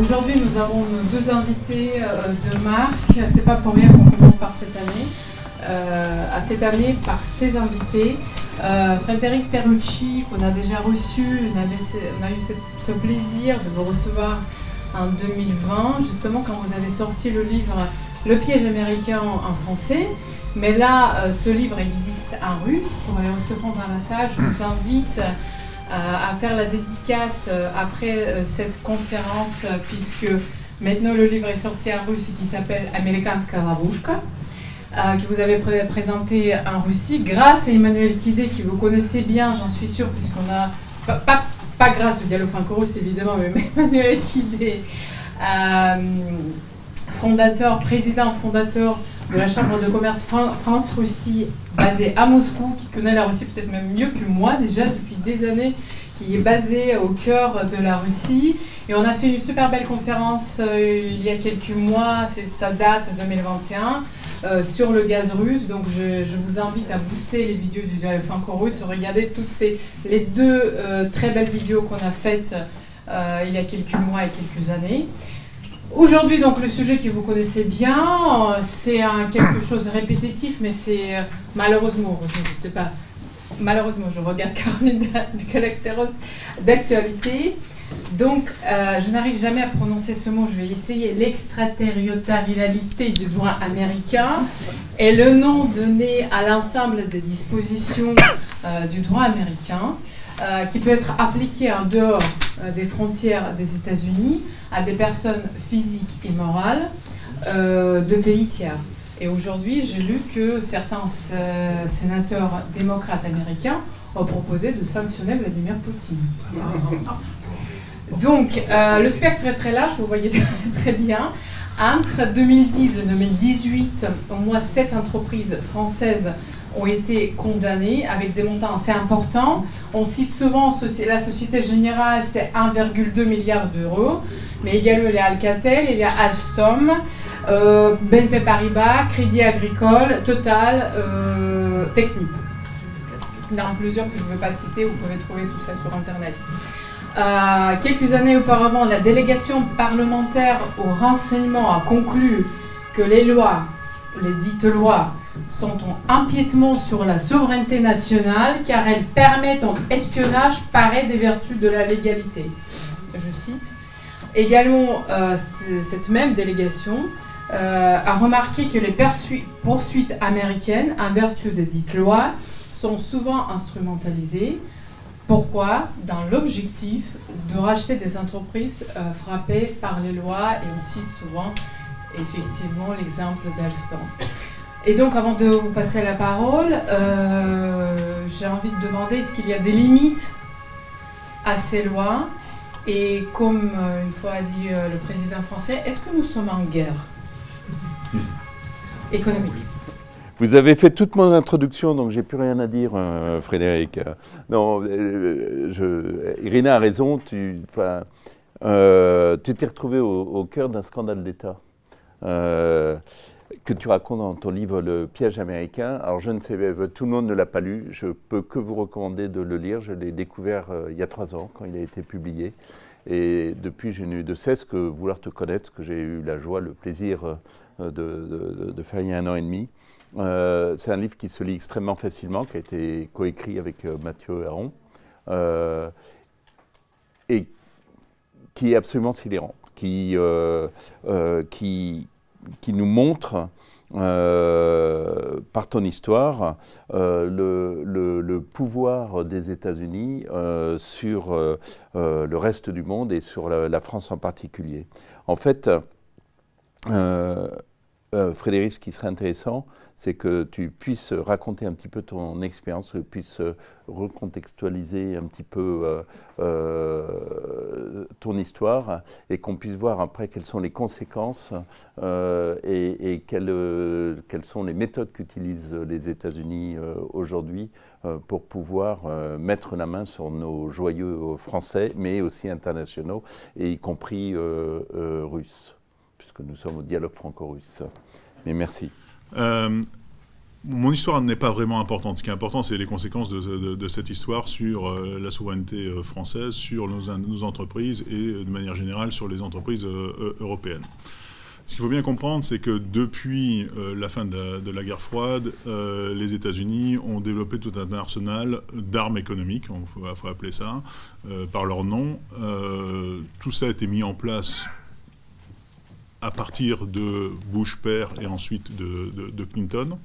Aujourd'hui, nous avons nos deux invités de marque. C'est pas pour rien qu'on commence par cette année. Par ces invités. Frédéric Pierucci, qu'on a déjà reçu, on a eu ce plaisir de vous recevoir en 2020, justement quand vous avez sorti le livre Le piège américain en français. Mais là, ce livre existe en russe. Pour les recevoir dans la salle, je vous invite à faire la dédicace après cette conférence, puisque maintenant le livre est sorti en russe et qui s'appelle Amerikanska Lavushka, que vous avez présenté en Russie grâce à Emmanuel Kidé, qui vous connaissez bien, j'en suis sûre, puisqu'on a, pas grâce au dialogue franco-russe évidemment, mais Emmanuel Kidé, président fondateur de la Chambre de commerce France-Russie, basée à Moscou, qui connaît la Russie peut-être même mieux que moi déjà depuis des années, qui est basée au cœur de la Russie. Et on a fait une super belle conférence il y a quelques mois, ça date 2021, sur le gaz russe. Donc je vous invite à booster les vidéos du dialogue franco-russe, regarder les deux très belles vidéos qu'on a faites il y a quelques mois et quelques années. Aujourd'hui, donc, le sujet que vous connaissez bien, c'est quelque chose de répétitif, mais c'est malheureusement, je ne sais pas, malheureusement, je regarde Caroline Galacteros d'actualité. Donc, je n'arrive jamais à prononcer ce mot, je vais essayer, l'extraterritorialité du droit américain est le nom donné à l'ensemble des dispositions du droit américain qui peut être appliqué en dehors des frontières des États-Unis à des personnes physiques et morales de pays tiers. Et aujourd'hui, j'ai lu que certains sénateurs démocrates américains ont proposé de sanctionner Vladimir Poutine. Donc, le spectre est très large, vous voyez très bien. Entre 2010 et 2018, au moins 7 entreprises françaises ont été condamnées avec des montants assez importants. On cite souvent la Société Générale, c'est 1,2 milliard d'euros, mais également il y a Alcatel, il y a Alstom, BNP Paribas, Crédit Agricole, Total, Technip. Il y en a plusieurs que je ne veux pas citer, vous pouvez trouver tout ça sur Internet. Quelques années auparavant, la délégation parlementaire au renseignement a conclu que les lois, les dites lois, sont en empiètement sur la souveraineté nationale car elles permettent un espionnage paré des vertus de la légalité. Je cite. Également, cette même délégation a remarqué que les poursuites américaines en vertu des dites lois sont souvent instrumentalisées. Pourquoi? Dans l'objectif de racheter des entreprises frappées par les lois, et on cite souvent effectivement l'exemple d'Alstom. Et donc, avant de vous passer la parole, j'ai envie de demander, est-ce qu'il y a des limites à ces lois? Et comme une fois a dit le président français, est-ce que nous sommes en guerre économique? Vous avez fait toute mon introduction, donc j'ai plus rien à dire, Frédéric. Non, Irina a raison, tu t'es retrouvé au cœur d'un scandale d'État. Que tu racontes dans ton livre Le piège américain. Alors je ne sais, tout le monde ne l'a pas lu, je peux que vous recommander de le lire. Je l'ai découvert il y a 3 ans quand il a été publié. Et depuis, je n'ai eu de cesse que vouloir te connaître, que j'ai eu la joie, le plaisir de faire il y a 1 an et demi. C'est un livre qui se lit extrêmement facilement, qui a été coécrit avec Mathieu Aron, et qui est absolument sidérant, qui nous montre, par ton histoire, le pouvoir des États-Unis sur le reste du monde et sur la France en particulier. En fait, Frédéric, ce qui serait intéressant, c'est que tu puisses raconter un petit peu ton expérience, que tu puisses recontextualiser un petit peu ton histoire et qu'on puisse voir après quelles sont les conséquences et quelles sont les méthodes qu'utilisent les États-Unis aujourd'hui pour pouvoir mettre la main sur nos joyaux français, mais aussi internationaux, et y compris russes, puisque nous sommes au dialogue franco-russe. Mais merci. Mon histoire n'est pas vraiment importante. Ce qui est important, c'est les conséquences de cette histoire sur la souveraineté française, sur nos entreprises et de manière générale sur les entreprises européennes. Ce qu'il faut bien comprendre, c'est que depuis la fin de la guerre froide, les États-Unis ont développé tout un arsenal d'armes économiques, il faut appeler ça, par leur nom. Tout ça a été mis en place à partir de Bush père et ensuite de Clinton.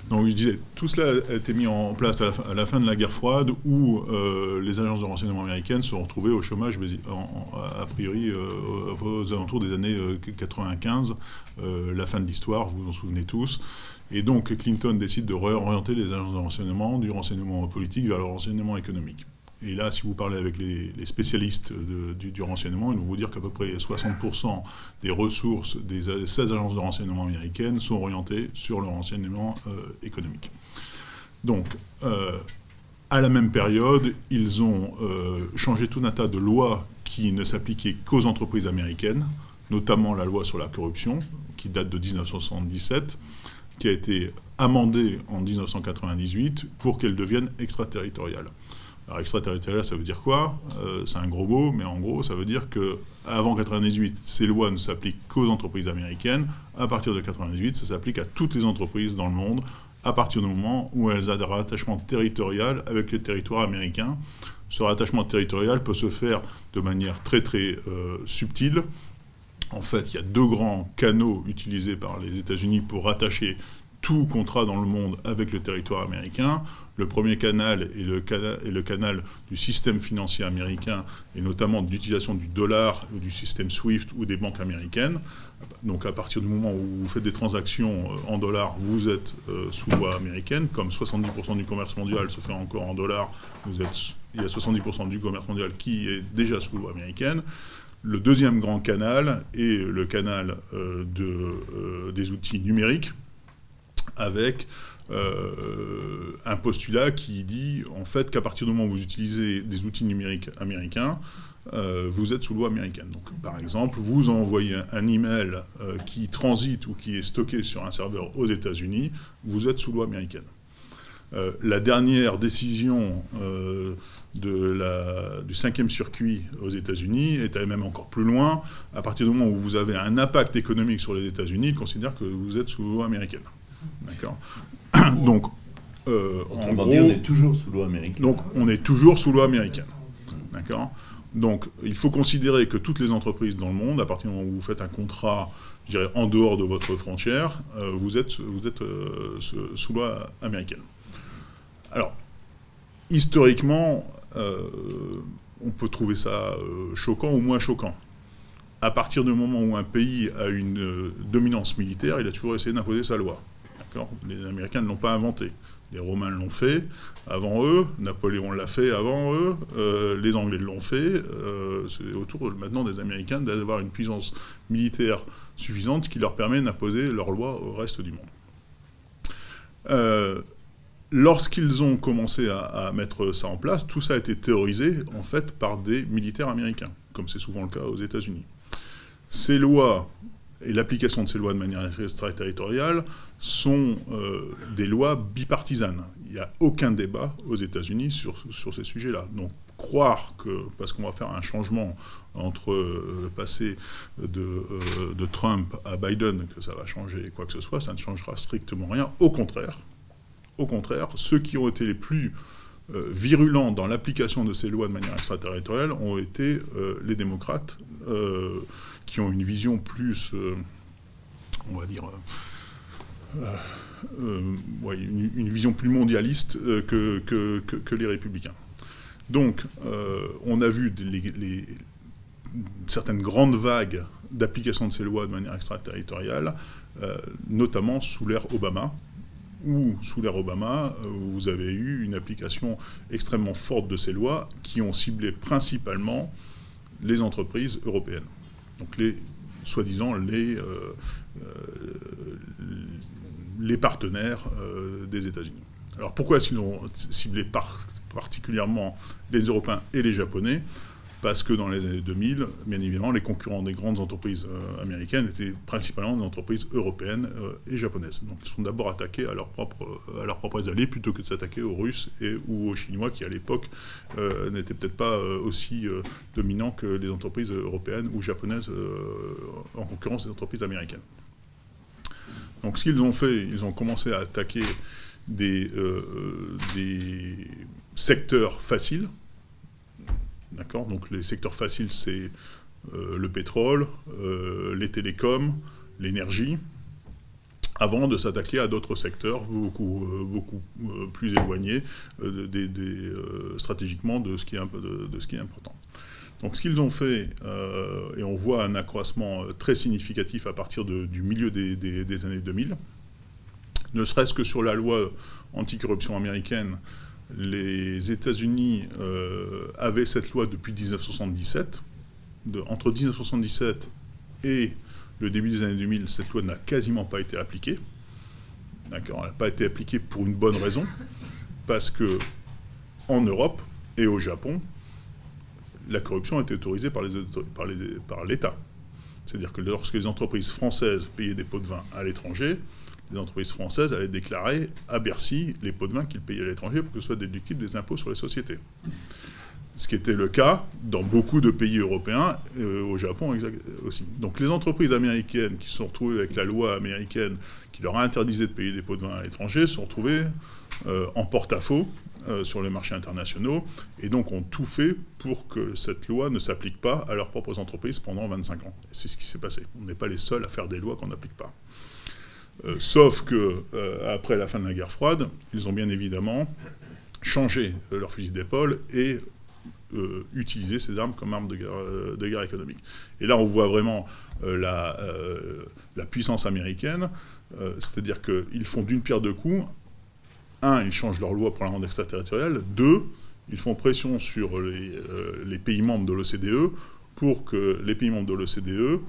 Donc je disais, tout cela a été mis en place à la fin de la guerre froide où les agences de renseignement américaines se sont retrouvées au chômage a priori aux alentours des années 95, la fin de l'histoire, vous vous en souvenez tous. Et donc Clinton décide de réorienter les agences de renseignement du renseignement politique vers le renseignement économique. Et là, si vous parlez avec les spécialistes du renseignement, ils vont vous dire qu'à peu près 60% des ressources des 16 agences de renseignement américaines sont orientées sur le renseignement économique. Donc, à la même période, ils ont changé tout un tas de lois qui ne s'appliquaient qu'aux entreprises américaines, notamment la loi sur la corruption, qui date de 1977, qui a été amendée en 1998 pour qu'elle devienne extraterritoriale. Alors extraterritorial, ça veut dire quoi? C'est un gros mot, mais en gros, ça veut dire qu'avant 1998, ces lois ne s'appliquent qu'aux entreprises américaines. À partir de 1998, ça s'applique à toutes les entreprises dans le monde, à partir du moment où elles ont des rattachements territoriaux avec les territoires américains. Ce rattachement territorial peut se faire de manière très très subtile. En fait, il y a deux grands canaux utilisés par les États-Unis pour rattacher tout contrat dans le monde avec le territoire américain. Le premier canal est le canal du système financier américain, et notamment de l'utilisation du dollar, ou du système SWIFT ou des banques américaines. Donc à partir du moment où vous faites des transactions en dollars, vous êtes sous loi américaine. Comme 70% du commerce mondial se fait encore en dollars, il y a 70% du commerce mondial qui est déjà sous loi américaine. Le deuxième grand canal est le canal des outils numériques, avec un postulat qui dit en fait qu'à partir du moment où vous utilisez des outils numériques américains, vous êtes sous loi américaine. Donc, par exemple, vous envoyez un email qui transite ou qui est stocké sur un serveur aux États-Unis, vous êtes sous loi américaine. La dernière décision du 5e circuit aux États-Unis est allée même encore plus loin. À partir du moment où vous avez un impact économique sur les États-Unis, ils considèrent que vous êtes sous loi américaine. D'accord. Donc, en gros, on est toujours sous loi américaine. Donc, on est toujours sous loi américaine. D'accord. Donc, il faut considérer que toutes les entreprises dans le monde, à partir du moment où vous faites un contrat, je dirais, en dehors de votre frontière, vous êtes sous loi américaine. Alors, historiquement, on peut trouver ça choquant ou moins choquant. À partir du moment où un pays a une dominance militaire, il a toujours essayé d'imposer sa loi. Les Américains ne l'ont pas inventé. Les Romains l'ont fait avant eux, Napoléon l'a fait avant eux, les Anglais l'ont fait. C'est autour maintenant des Américains d'avoir une puissance militaire suffisante qui leur permet d'imposer leurs lois au reste du monde. Lorsqu'ils ont commencé à mettre ça en place, tout ça a été théorisé en fait par des militaires américains, comme c'est souvent le cas aux États-Unis. Ces lois et l'application de ces lois de manière extraterritoriale sont des lois bipartisanes. Il n'y a aucun débat aux États-Unis sur ces sujets-là. Donc croire que, parce qu'on va faire un changement entre passer de Trump à Biden, que ça va changer quoi que ce soit, ça ne changera strictement rien. Au contraire, ceux qui ont été les plus virulents dans l'application de ces lois de manière extraterritoriale ont été les démocrates, qui ont une vision plus, on va dire, une vision plus mondialiste que les républicains. Donc, on a vu certaines grandes vagues d'application de ces lois de manière extraterritoriale, notamment sous l'ère Obama, où, sous l'ère Obama, vous avez eu une application extrêmement forte de ces lois qui ont ciblé principalement les entreprises européennes. Donc, soi-disant, les partenaires des États-Unis. Alors, pourquoi est-ce qu'ils ont ciblé particulièrement les Européens et les Japonais? Parce que dans les années 2000, bien évidemment, les concurrents des grandes entreprises américaines étaient principalement des entreprises européennes et japonaises. Donc ils sont d'abord attaqués à leurs propres alliés plutôt que de s'attaquer aux Russes ou aux Chinois qui, à l'époque, n'étaient peut-être pas aussi dominants que les entreprises européennes ou japonaises en concurrence des entreprises américaines. Donc ce qu'ils ont fait, ils ont commencé à attaquer des secteurs faciles. D'accord ? Donc les secteurs faciles, c'est le pétrole, les télécoms, l'énergie, avant de s'attaquer à d'autres secteurs beaucoup plus éloignés stratégiquement de ce qui est important. Donc ce qu'ils ont fait, et on voit un accroissement très significatif à partir du milieu des années 2000, ne serait-ce que sur la loi anticorruption américaine. Les États-Unis avaient cette loi depuis 1977. Entre 1977 et le début des années 2000, cette loi n'a quasiment pas été appliquée. D'accord, elle n'a pas été appliquée pour une bonne raison, parce que en Europe et au Japon, la corruption était autorisée par l'État. C'est-à-dire que lorsque les entreprises françaises payaient des pots de vin à l'étranger, les entreprises françaises allaient déclarer à Bercy les pots de vin qu'ils payaient à l'étranger pour que ce soit déductible des impôts sur les sociétés. Ce qui était le cas dans beaucoup de pays européens, au Japon aussi. Donc les entreprises américaines qui se sont retrouvées avec la loi américaine qui leur interdisait de payer des pots de vin à l'étranger se sont retrouvées en porte-à-faux sur les marchés internationaux et donc ont tout fait pour que cette loi ne s'applique pas à leurs propres entreprises pendant 25 ans. Et c'est ce qui s'est passé. On n'est pas les seuls à faire des lois qu'on n'applique pas. Sauf que après la fin de la guerre froide, ils ont bien évidemment changé leur fusil d'épaule et utilisé ces armes comme armes de guerre économique. Et là, on voit vraiment la puissance américaine, c'est-à-dire qu'ils font d'une pierre deux coups. Un, ils changent leur loi pour la rendre extraterritoriale. Deux, ils font pression sur les pays membres de l'OCDE pour que les pays membres de l'OCDE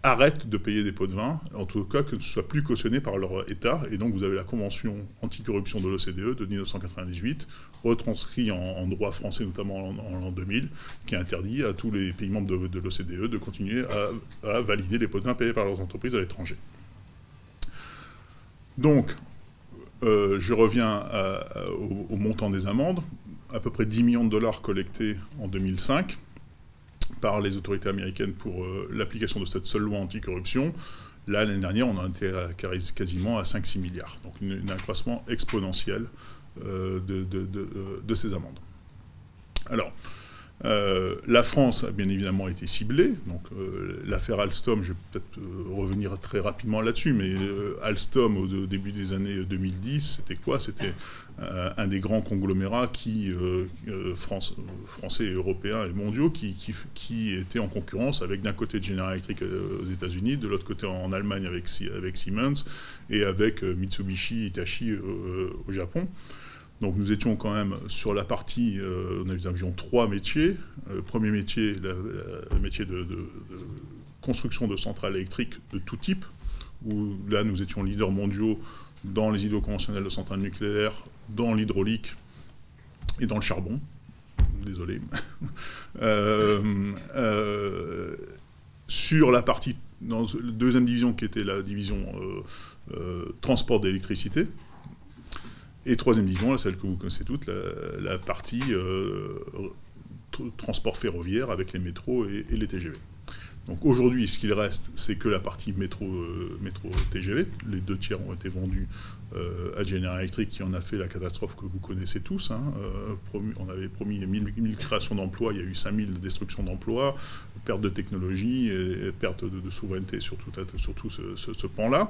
arrêtent de payer des pots de vin, en tout cas que ce soit plus cautionné par leur État. Et donc vous avez la Convention anticorruption de l'OCDE de 1998, retranscrit en droit français, notamment en l'an 2000, qui interdit à tous les pays membres de l'OCDE de continuer à valider les pots de vin payés par leurs entreprises à l'étranger. Donc, je reviens au montant des amendes, à peu près 10 millions de dollars collectés en 2005 par les autorités américaines pour l'application de cette seule loi anticorruption. Là, l'année dernière, on en était quasiment à 5-6 milliards. Donc un accroissement exponentiel de ces amendes. Alors, la France a bien évidemment été ciblée. Donc l'affaire Alstom, je vais peut-être revenir très rapidement là-dessus, mais Alstom au début des années 2010, c'était quoi? C'était un des grands conglomérats français et européens et mondiaux qui étaient en concurrence avec d'un côté General Electric aux États-Unis, de l'autre côté en Allemagne avec Siemens et avec Mitsubishi Hitachi au Japon. Donc nous étions quand même sur la partie, nous avions 3 métiers. Le premier métier, le métier de construction de centrales électriques de tout type, où là nous étions leaders mondiaux dans les îlots conventionnels de centrales nucléaires, dans l'hydraulique et dans le charbon. Désolé. Sur la partie, dans la deuxième division qui était la division transport d'électricité, et troisième division, celle que vous connaissez toutes, la partie transport ferroviaire avec les métros et les TGV. Donc aujourd'hui, ce qu'il reste, c'est que la partie métro TGV. Les 2 tiers ont été vendus à General Electric, qui en a fait la catastrophe que vous connaissez tous. On avait promis 1000 créations d'emplois, il y a eu 5000 destructions d'emplois, perte de technologie et perte de souveraineté sur tout ce pan-là.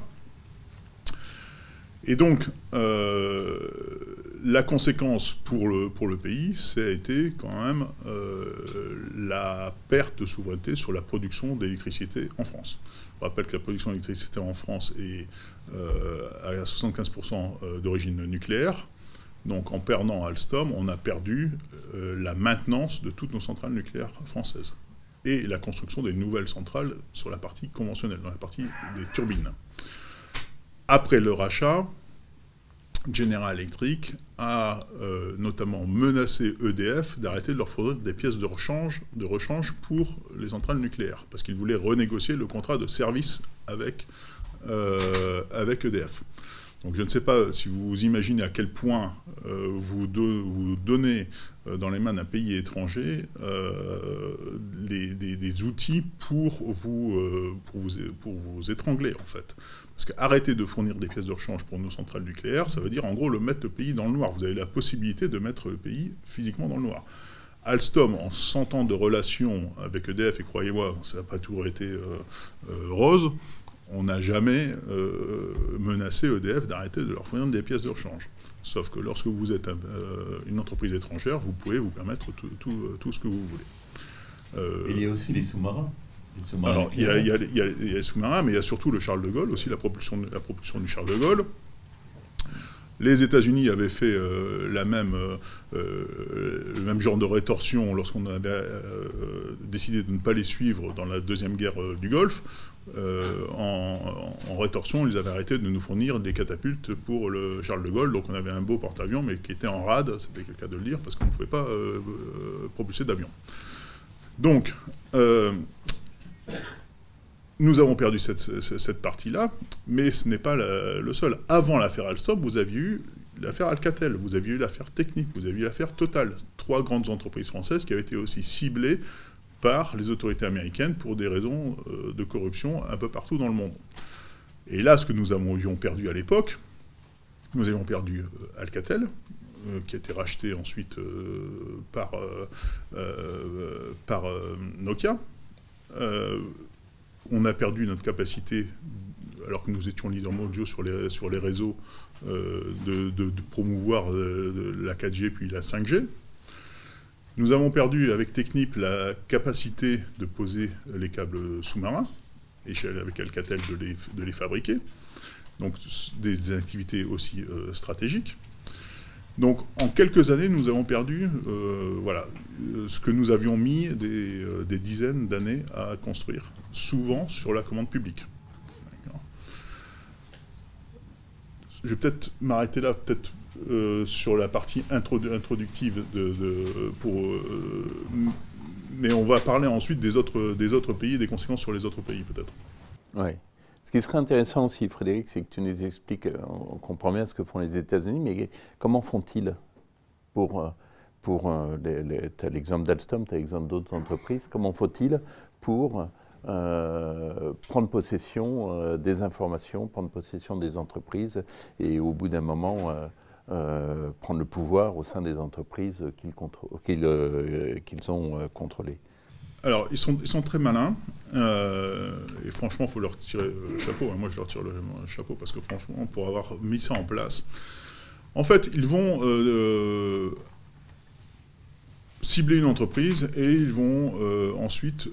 Et donc, la conséquence pour le pays, ça a été quand même la perte de souveraineté sur la production d'électricité en France. Je rappelle que la production d'électricité en France est à 75% d'origine nucléaire. Donc en perdant Alstom, on a perdu la maintenance de toutes nos centrales nucléaires françaises et la construction des nouvelles centrales sur la partie conventionnelle, dans la partie des turbines. Après le rachat, General Electric a notamment menacé EDF d'arrêter de leur fournir des pièces de rechange pour les centrales nucléaires, parce qu'ils voulaient renégocier le contrat de service avec EDF. Donc je ne sais pas si vous imaginez à quel point vous donnez dans les mains d'un pays étranger des outils pour vous étrangler, en fait. Parce qu'arrêter de fournir des pièces de rechange pour nos centrales nucléaires, ça veut dire en gros mettre le pays dans le noir. Vous avez la possibilité de mettre le pays physiquement dans le noir. Alstom, en 100 ans de relation avec EDF, et croyez-moi, ça n'a pas toujours été rose, on n'a jamais menacé EDF d'arrêter de leur fournir des pièces de rechange. Sauf que lorsque vous êtes une entreprise étrangère, vous pouvez vous permettre tout ce que vous voulez. Il y a aussi les sous-marins. Alors, il y a les sous-marins, mais il y a surtout le Charles de Gaulle, aussi la propulsion du Charles de Gaulle. Les États-Unis avaient fait le même genre de rétorsion lorsqu'on avait décidé de ne pas les suivre dans la deuxième guerre du Golfe. En rétorsion, ils avaient arrêté de nous fournir des catapultes pour le Charles de Gaulle. Donc on avait un beau porte-avions, mais qui était en rade, c'était le cas de le dire, parce qu'on ne pouvait pas propulser d'avion. Donc, nous avons perdu cette partie-là, mais ce n'est pas le seul. Avant l'affaire Alstom, vous aviez eu l'affaire Alcatel, vous aviez eu l'affaire Technip, vous aviez eu l'affaire Total. 3 grandes entreprises françaises qui avaient été aussi ciblées par les autorités américaines pour des raisons de corruption un peu partout dans le monde. Et là, ce que nous avions perdu à l'époque, nous avions perdu Alcatel, qui a été racheté ensuite par Nokia. On a perdu notre capacité, alors que nous étions leader mondiaux sur les réseaux, de promouvoir la 4G puis la 5G. Nous avons perdu avec Technip la capacité de poser les câbles sous-marins, et avec Alcatel de les fabriquer. Donc des activités aussi stratégiques. Donc en quelques années, nous avons perdu ce que nous avions mis des dizaines d'années à construire, souvent sur la commande publique. Je vais peut-être m'arrêter là, sur la partie introductive, mais on va parler ensuite des autres pays, des conséquences sur les autres pays peut-être. Oui. Ce qui serait intéressant aussi, Frédéric, c'est que tu nous expliques, on comprend bien ce que font les États-Unis, mais comment font-ils tu as l'exemple d'Alstom, tu as l'exemple d'autres entreprises, comment faut-il pour prendre possession des informations, prendre possession des entreprises et au bout d'un moment prendre le pouvoir au sein des entreprises qu'ils ont contrôlées? Alors, ils sont très malins, et franchement, il faut leur tirer le chapeau. Moi, je leur tire le chapeau, parce que franchement, pour avoir mis ça en place, en fait, ils vont cibler une entreprise, et ils vont ensuite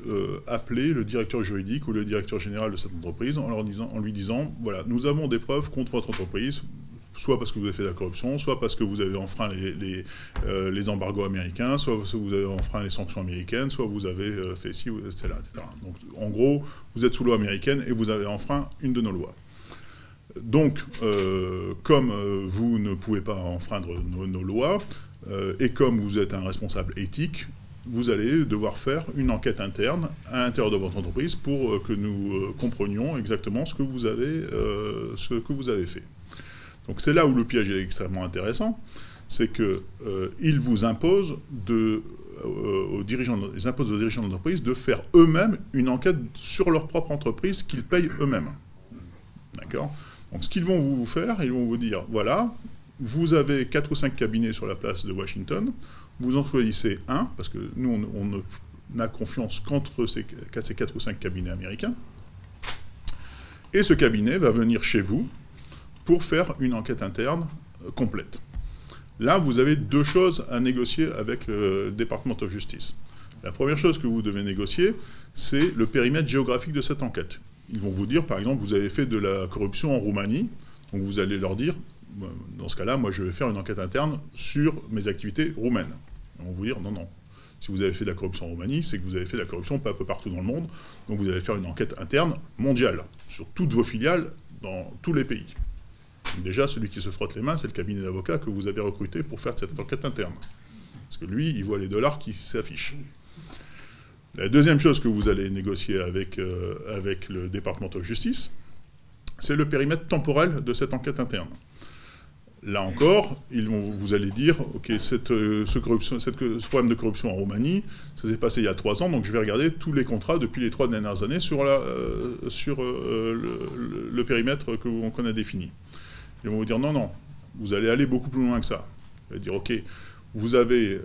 appeler le directeur juridique ou le directeur général de cette entreprise en lui disant, voilà, nous avons des preuves contre votre entreprise, soit parce que vous avez fait de la corruption, soit parce que vous avez enfreint les embargos américains, soit parce que vous avez enfreint les sanctions américaines, soit vous avez fait ci, etc., etc. Donc, en gros, vous êtes sous loi américaine et vous avez enfreint une de nos lois. Donc, comme vous ne pouvez pas enfreindre nos lois, et comme vous êtes un responsable éthique, vous allez devoir faire une enquête interne à l'intérieur de votre entreprise pour que nous comprenions exactement ce que vous avez fait. Donc c'est là où le piège est extrêmement intéressant, c'est qu'ils vous imposent aux dirigeants d'entreprise de faire eux-mêmes une enquête sur leur propre entreprise qu'ils payent eux-mêmes. D'accord ? Donc ce qu'ils vont vous faire, ils vont vous dire, voilà, vous avez 4 ou 5 cabinets sur la place de Washington, vous en choisissez un, parce que nous, on n'a confiance qu'entre ces 4 ou 5 cabinets américains, et ce cabinet va venir chez vous pour faire une enquête interne complète. Là, vous avez 2 choses à négocier avec le Department of Justice. La première chose que vous devez négocier, c'est le périmètre géographique de cette enquête. Ils vont vous dire, par exemple, vous avez fait de la corruption en Roumanie, donc vous allez leur dire, dans ce cas-là, moi je vais faire une enquête interne sur mes activités roumaines. Ils vont vous dire, non, non. Si vous avez fait de la corruption en Roumanie, c'est que vous avez fait de la corruption pas un peu partout dans le monde, donc vous allez faire une enquête interne mondiale, sur toutes vos filiales dans tous les pays. Déjà, celui qui se frotte les mains, c'est le cabinet d'avocats que vous avez recruté pour faire cette enquête interne. Parce que lui, il voit les dollars qui s'affichent. La deuxième chose que vous allez négocier avec le département de justice, c'est le périmètre temporel de cette enquête interne. Là encore, vous allez dire, ok, ce problème de corruption en Roumanie, ça s'est passé il y a 3 ans, donc je vais regarder tous les contrats depuis les 3 dernières années sur le périmètre qu'on a défini. Ils vont vous dire, non, vous allez aller beaucoup plus loin que ça. Vous allez dire, ok, vous avez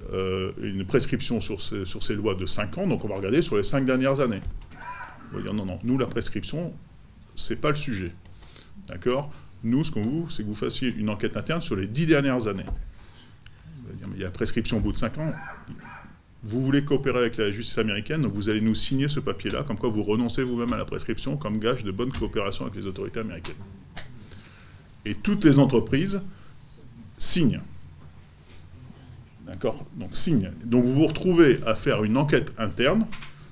une prescription sur ces lois de 5 ans, donc on va regarder sur les 5 dernières années. On va dire, non, nous, la prescription, c'est pas le sujet. D'accord ? Nous, ce qu'on veut, c'est que vous fassiez une enquête interne sur les 10 dernières années. On va dire, mais il y a prescription au bout de 5 ans. Vous voulez coopérer avec la justice américaine, donc vous allez nous signer ce papier-là, comme quoi vous renoncez vous-même à la prescription comme gage de bonne coopération avec les autorités américaines. Et toutes les entreprises signent. D'accord ? Donc signent. Donc vous vous retrouvez à faire une enquête interne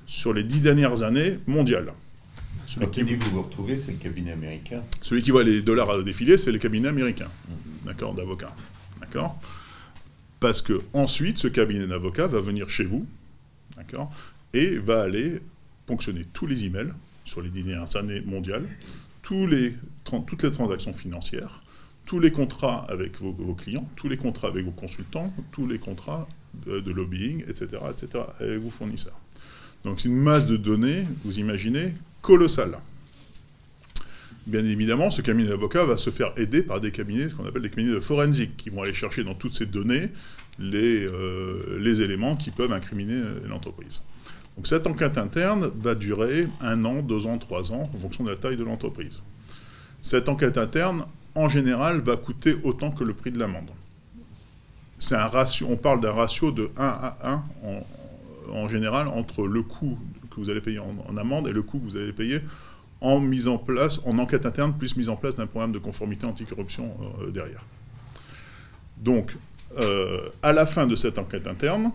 sur les 10 dernières années mondiales. Quand vous vous retrouvez, c'est le cabinet américain. Celui qui voit les dollars défiler, c'est le cabinet américain, d'accord, d'avocats. D'accord ? Parce que ensuite, ce cabinet d'avocats va venir chez vous, d'accord, et va aller ponctionner tous les emails sur les 10 dernières années mondiales, toutes les transactions financières, tous les contrats avec vos clients, tous les contrats avec vos consultants, tous les contrats de lobbying, etc., avec vos fournisseurs. Donc c'est une masse de données, vous imaginez, colossale. Bien évidemment, ce cabinet d'avocats va se faire aider par des cabinets, ce qu'on appelle des cabinets de forensique, qui vont aller chercher dans toutes ces données les éléments qui peuvent incriminer l'entreprise. Donc cette enquête interne va durer 1 an, 2 ans, 3 ans, en fonction de la taille de l'entreprise. Cette enquête interne, en général, va coûter autant que le prix de l'amende. C'est un ratio, on parle d'un ratio de 1 à 1 en général entre le coût que vous allez payer en amende et le coût que vous allez payer en mise en place, en enquête interne, plus mise en place d'un programme de conformité anticorruption derrière. Donc, à la fin de cette enquête interne,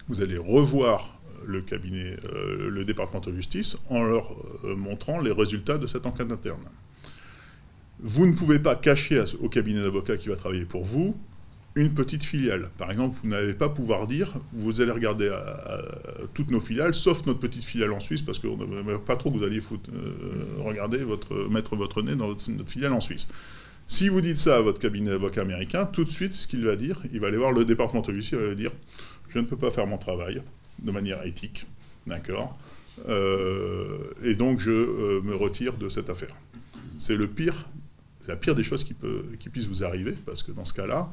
vous allez revoir le cabinet, le département de justice, en leur montrant les résultats de cette enquête interne. Vous ne pouvez pas cacher au cabinet d'avocats qui va travailler pour vous une petite filiale. Par exemple, vous n'allez pas pouvoir dire, vous allez regarder à toutes nos filiales, sauf notre petite filiale en Suisse, parce qu'on n'aimerait pas trop que vous alliez mettre votre nez dans notre filiale en Suisse. Si vous dites ça à votre cabinet d'avocat américain, tout de suite, ce qu'il va dire, il va aller voir le département de justice, il va dire, je ne peux pas faire mon travail de manière éthique, d'accord, et donc je me retire de cette affaire. C'est le pire. C'est la pire des choses qui puissent vous arriver, parce que dans ce cas-là,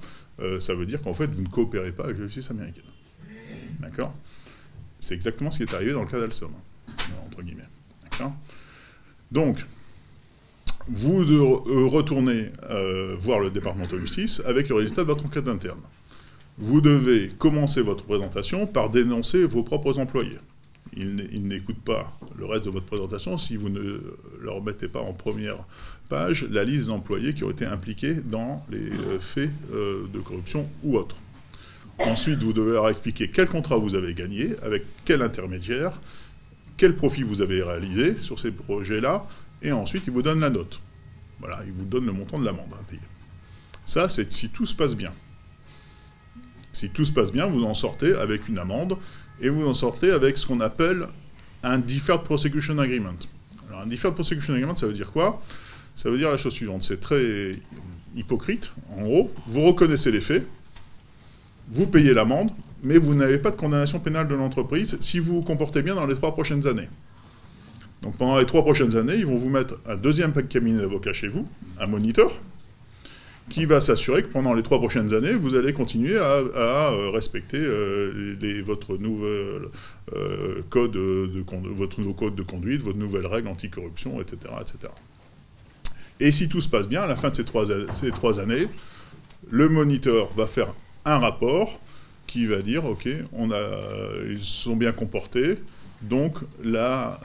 ça veut dire qu'en fait, vous ne coopérez pas avec la justice américaine. D'accord ? C'est exactement ce qui est arrivé dans le cas d'Alstom, entre guillemets. D'accord ? Donc, vous retournez voir le département de justice avec le résultat de votre enquête interne. Vous devez commencer votre présentation par dénoncer vos propres employés. Ils n'écoutent pas le reste de votre présentation si vous ne leur mettez pas en première page la liste des employés qui ont été impliqués dans les faits de corruption ou autres. Ensuite, vous devez leur expliquer quel contrat vous avez gagné, avec quel intermédiaire, quel profit vous avez réalisé sur ces projets-là, et ensuite, ils vous donnent la note. Voilà, ils vous donnent le montant de l'amende à payer. Ça, c'est si tout se passe bien. Si tout se passe bien, vous en sortez avec une amende, et vous en sortez avec ce qu'on appelle un Deferred Prosecution Agreement. Alors, un Deferred Prosecution Agreement, ça veut dire quoi ? Ça veut dire la chose suivante, c'est très hypocrite, en gros. Vous reconnaissez les faits, vous payez l'amende, mais vous n'avez pas de condamnation pénale de l'entreprise si vous vous comportez bien dans les 3 prochaines années. Donc pendant les 3 prochaines années, ils vont vous mettre un deuxième cabinet d'avocats chez vous, un moniteur, qui va s'assurer que pendant les 3 prochaines années, vous allez continuer à respecter votre nouveau code de conduite, votre nouvelle règle anticorruption, etc., etc. Et si tout se passe bien, à la fin de ces 3 années, le moniteur va faire un rapport qui va dire, OK, ils se sont bien comportés, donc là,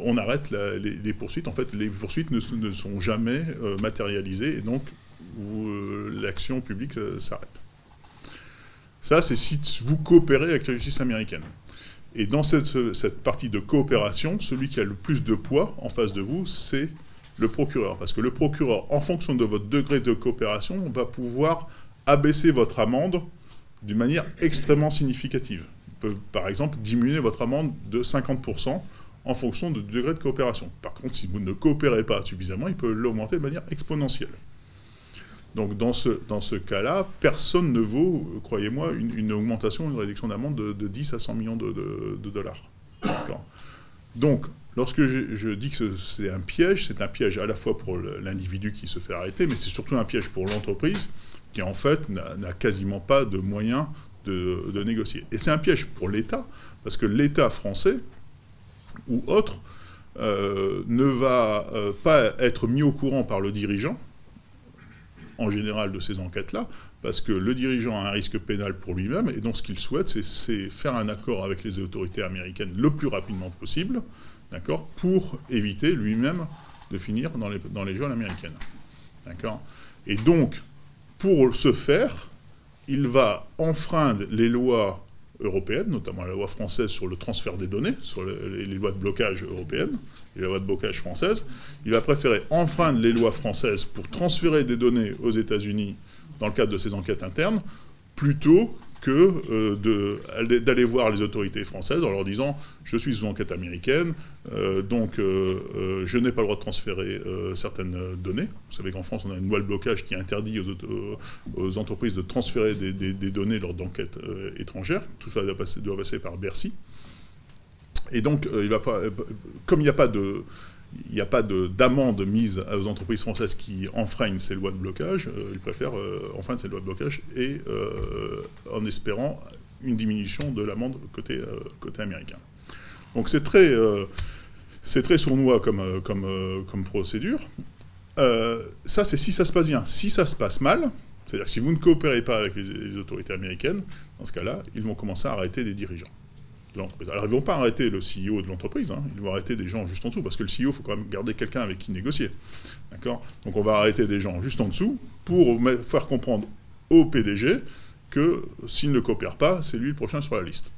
on arrête les poursuites. En fait, les poursuites ne sont jamais matérialisées, et donc l'action publique s'arrête. Ça, c'est si vous coopérez avec la justice américaine. Et dans cette partie de coopération, celui qui a le plus de poids en face de vous, c'est le procureur. Parce que le procureur, en fonction de votre degré de coopération, va pouvoir abaisser votre amende d'une manière extrêmement significative. Il peut, par exemple, diminuer votre amende de 50% en fonction du degré de coopération. Par contre, si vous ne coopérez pas suffisamment, il peut l'augmenter de manière exponentielle. Donc dans ce cas-là, personne ne vaut, croyez-moi, une augmentation, une réduction d'amende de 10 à 100 millions de dollars. Donc, lorsque je dis que c'est un piège à la fois pour l'individu qui se fait arrêter, mais c'est surtout un piège pour l'entreprise qui, en fait, n'a quasiment pas de moyens de négocier. Et c'est un piège pour l'État, parce que l'État français ou autre ne va pas être mis au courant par le dirigeant, en général, de ces enquêtes-là, parce que le dirigeant a un risque pénal pour lui-même, et donc ce qu'il souhaite, c'est faire un accord avec les autorités américaines le plus rapidement possible, d'accord, pour éviter lui-même de finir dans les geôles américaines. D'accord ? Et donc, pour ce faire, il va enfreindre les lois européennes, notamment la loi française sur le transfert des données, sur les lois de blocage européennes, et la loi de blocage française. Il va préférer enfreindre les lois françaises pour transférer des données aux États-Unis dans le cadre de ses enquêtes internes, plutôt que d'aller voir les autorités françaises en leur disant « je suis sous enquête américaine, donc je n'ai pas le droit de transférer certaines données ». Vous savez qu'en France, on a une loi de blocage qui interdit aux entreprises de transférer des données lors d'enquêtes étrangères. Tout ça doit passer par Bercy. Et donc, comme il n'y a pas d'amende mise aux entreprises françaises qui enfreignent ces lois de blocage, ils préfèrent enfreindre ces lois de blocage et en espérant une diminution de l'amende côté américain. Donc c'est très sournois comme procédure. Ça, c'est si ça se passe bien. Si ça se passe mal, c'est-à-dire que si vous ne coopérez pas avec les autorités américaines, dans ce cas-là, ils vont commencer à arrêter des dirigeants de l'entreprise. Alors, ils ne vont pas arrêter le CEO de l'entreprise, hein, ils vont arrêter des gens juste en dessous, parce que le CEO, il faut quand même garder quelqu'un avec qui négocier. D'accord ? Donc, on va arrêter des gens juste en dessous pour faire comprendre au PDG que s'il ne coopère pas, c'est lui le prochain sur la liste.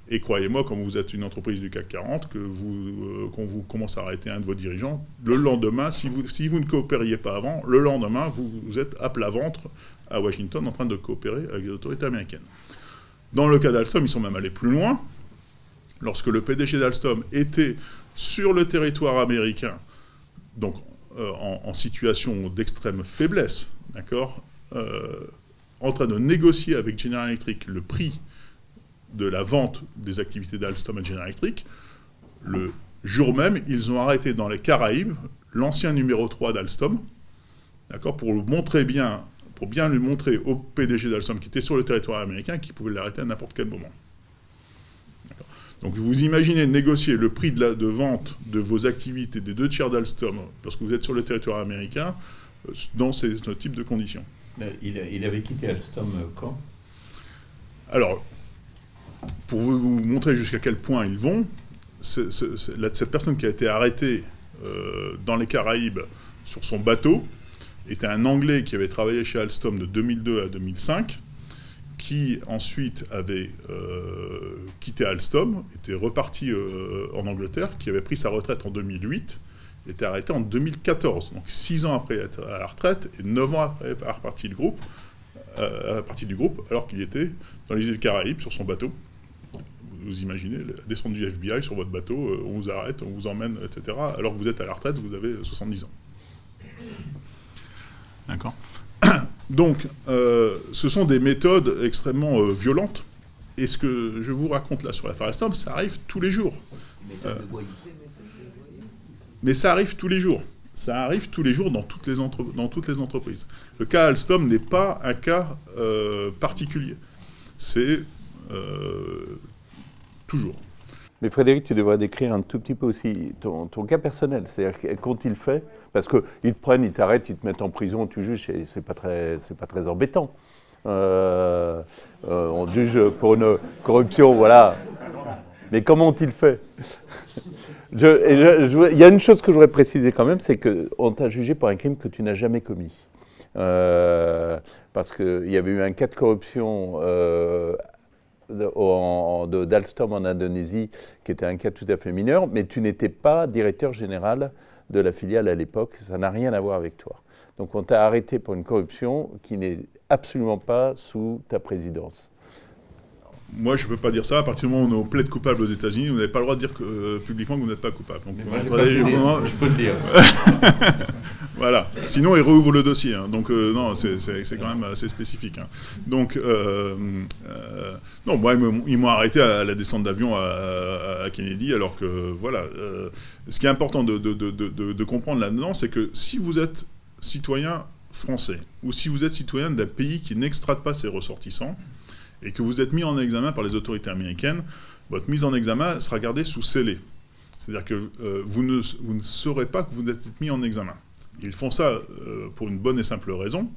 Et croyez-moi, quand vous êtes une entreprise du CAC 40, qu'on vous commence à arrêter un de vos dirigeants, le lendemain, si vous ne coopériez pas avant, le lendemain, vous êtes à plat ventre à Washington en train de coopérer avec les autorités américaines. Dans le cas d'Alstom, ils sont même allés plus loin. Lorsque le PDG d'Alstom était sur le territoire américain, donc en situation d'extrême faiblesse, d'accord, en train de négocier avec General Electric le prix de la vente des activités d'Alstom à General Electric, le jour même, ils ont arrêté dans les Caraïbes l'ancien numéro 3 d'Alstom, d'accord, pour bien lui montrer au PDG d'Alstom qui était sur le territoire américain qu'il pouvait l'arrêter à n'importe quel moment. Donc vous imaginez négocier le prix de vente de vos activités des 2/3 d'Alstom lorsque vous êtes sur le territoire américain dans ce type de conditions. Il avait quitté Alstom quand ? Alors, pour vous montrer jusqu'à quel point ils vont, cette personne qui a été arrêtée dans les Caraïbes sur son bateau était un Anglais qui avait travaillé chez Alstom de 2002 à 2005, qui ensuite avait quitté Alstom, était reparti en Angleterre, qui avait pris sa retraite en 2008, était arrêté en 2014, donc 6 ans après être à la retraite et 9 ans après être reparti du groupe, alors qu'il était dans les îles Caraïbes sur son bateau. Vous imaginez, la descente du FBI sur votre bateau, on vous arrête, on vous emmène, etc., alors que vous êtes à la retraite, vous avez 70 ans. D'accord ? Donc, ce sont des méthodes extrêmement violentes. Et ce que je vous raconte là sur l'affaire Alstom, ça arrive tous les jours. Mais ça arrive tous les jours. Ça arrive tous les jours dans toutes les entreprises. Le cas Alstom n'est pas un cas particulier. C'est toujours. Mais Frédéric, tu devrais décrire un tout petit peu aussi ton cas personnel. C'est-à-dire quand il fait, parce qu'ils te prennent, ils t'arrêtent, ils te mettent en prison, tu juges, et c'est pas très embêtant. On juge pour une corruption, voilà. Mais comment ont-ils fait ? Il y a une chose que je voudrais préciser quand même, c'est qu'on t'a jugé pour un crime que tu n'as jamais commis. Parce qu'il y avait eu un cas de corruption d'Alstom en Indonésie, qui était un cas tout à fait mineur, mais tu n'étais pas directeur général de la filiale à l'époque, ça n'a rien à voir avec toi. Donc on t'a arrêté pour une corruption qui n'est absolument pas sous ta présidence. Moi, je ne peux pas dire ça. À partir du moment où on plaide coupable aux États-Unis, vous n'avez pas le droit de dire publiquement que vous n'êtes pas coupable. Donc, moi, je peux le dire. Voilà. Sinon, ils rouvrent le dossier. Hein. Donc, non, c'est quand même assez spécifique. Hein. Donc, non, moi, ils m'ont arrêté à la descente d'avion à Kennedy, alors que, voilà. Ce qui est important de comprendre là-dedans, c'est que si vous êtes citoyen français, ou si vous êtes citoyen d'un pays qui n'extrade pas ses ressortissants, et que vous êtes mis en examen par les autorités américaines, votre mise en examen sera gardée sous scellé. C'est-à-dire que vous ne saurez pas que vous êtes mis en examen. Ils font ça pour une bonne et simple raison,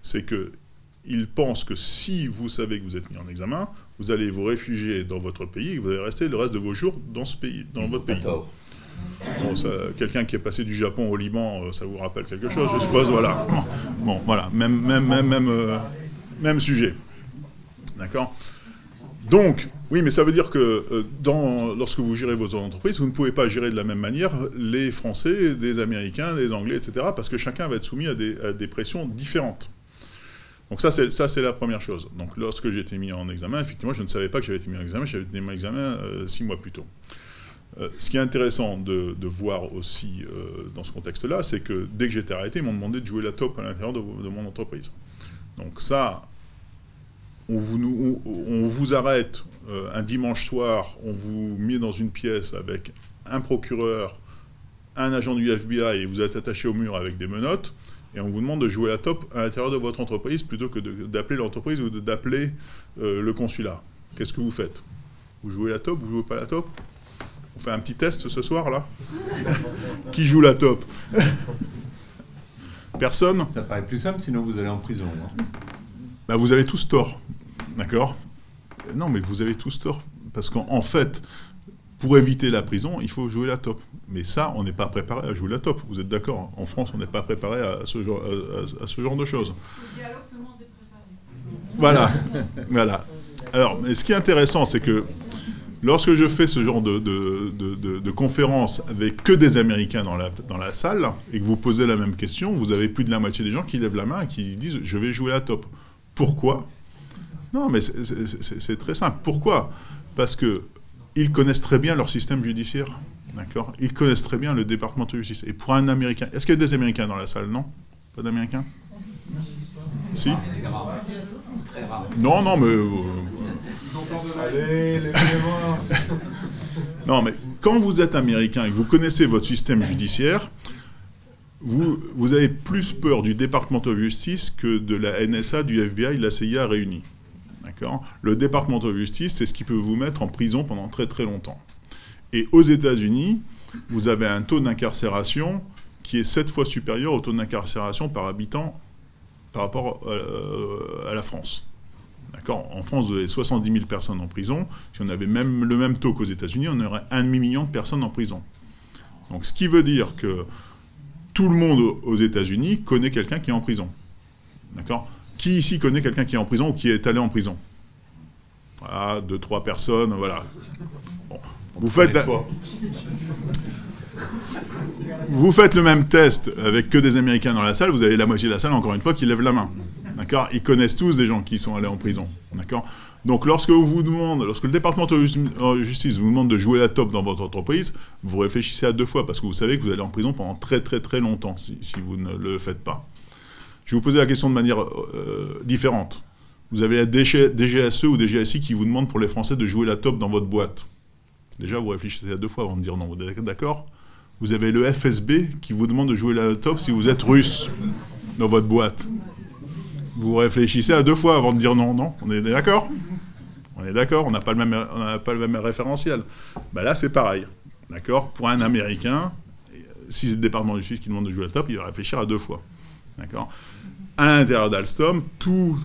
c'est qu'ils pensent que si vous savez que vous êtes mis en examen, vous allez vous réfugier dans votre pays et que vous allez rester le reste de vos jours dans ce pays, dans votre pays. Bon, quelqu'un qui est passé du Japon au Liban, ça vous rappelle quelque chose, je suppose, voilà. Bon, voilà, même sujet. D'accord ? Donc, oui, mais ça veut dire que lorsque vous gérez votre entreprise, vous ne pouvez pas gérer de la même manière les Français, des Américains, des Anglais, etc., parce que chacun va être soumis à des pressions différentes. Donc ça, c'est la première chose. Donc lorsque j'ai été mis en examen, effectivement, je ne savais pas que j'avais été mis en examen, j'avais été mis en examen 6 mois plus tôt. Ce qui est intéressant de voir aussi dans ce contexte-là, c'est que dès que j'étais arrêté, ils m'ont demandé de jouer la taupe à l'intérieur de mon entreprise. Donc ça... On vous arrête un dimanche soir, on vous met dans une pièce avec un procureur, un agent du FBI, et vous êtes attaché au mur avec des menottes, et on vous demande de jouer la taupe à l'intérieur de votre entreprise plutôt que d'appeler l'entreprise ou d'appeler le consulat. Qu'est-ce que vous faites? Vous jouez la taupe, vous jouez pas la taupe? On fait un petit test ce soir, là. Qui joue la taupe? Personne? Ça paraît plus simple, sinon vous allez en prison. Hein. Bah, vous avez tous tort. D'accord? Non, mais vous avez tous tort. Parce qu'en fait, pour éviter la prison, il faut jouer la taupe. Mais ça, on n'est pas préparé à jouer la taupe. Vous êtes d'accord? En France, on n'est pas préparé à ce genre de choses. Le dialogue, tout le monde est préparé. Voilà. Voilà. Alors, mais ce qui est intéressant, c'est que lorsque je fais ce genre de conférence avec que des Américains dans la salle, et que vous posez la même question, vous avez plus de la moitié des gens qui lèvent la main et qui disent « je vais jouer la taupe ». Pourquoi? Non, mais c'est très simple. Pourquoi? Parce qu'ils connaissent très bien leur système judiciaire. D'accord? Ils connaissent très bien le département de justice. Et pour un Américain... Est-ce qu'il y a des Américains dans la salle? Non? Pas d'Américains? Si? Très rare. Non, non, mais... Allez, laissez-moi. Non, mais quand vous êtes Américain et que vous connaissez votre système judiciaire... Vous avez plus peur du département de justice que de la NSA, du FBI, de la CIA réunis. D'accord ? Le département de justice, c'est ce qui peut vous mettre en prison pendant très très longtemps. Et aux États-Unis, vous avez un taux d'incarcération qui est 7 fois supérieur au taux d'incarcération par habitant par rapport à la France. D'accord ? En France, vous avez 70 000 personnes en prison. Si on avait même le même taux qu'aux États-Unis, on aurait 1,5 million de personnes en prison. Donc, ce qui veut dire que tout le monde aux États-Unis connaît quelqu'un qui est en prison. D'accord? Qui ici connaît quelqu'un qui est en prison ou qui est allé en prison? Voilà, 2-3 personnes, voilà. Bon. Vous faites le même test avec que des Américains dans la salle, vous avez la moitié de la salle, encore une fois, qui lève la main. D'accord? Ils connaissent tous des gens qui sont allés en prison. D'accord? Donc, lorsque le département de justice vous demande de jouer la taupe dans votre entreprise, vous réfléchissez à 2 fois, parce que vous savez que vous allez en prison pendant très très très longtemps, si vous ne le faites pas. Je vais vous poser la question de manière différente. Vous avez la DGSE ou DGSI qui vous demande pour les Français de jouer la taupe dans votre boîte. Déjà, vous réfléchissez à 2 fois avant de dire non. Vous êtes d'accord? Vous avez le FSB qui vous demande de jouer la taupe si vous êtes russe dans votre boîte. Vous réfléchissez à 2 fois avant de dire non, non. On est d'accord? On est d'accord, on n'a pas le même référentiel. Ben là, c'est pareil. D'accord? Pour un Américain, si c'est le département de justice qui demande de jouer la taupe, il va réfléchir à 2 fois. D'accord? À l'intérieur d'Alstom, tous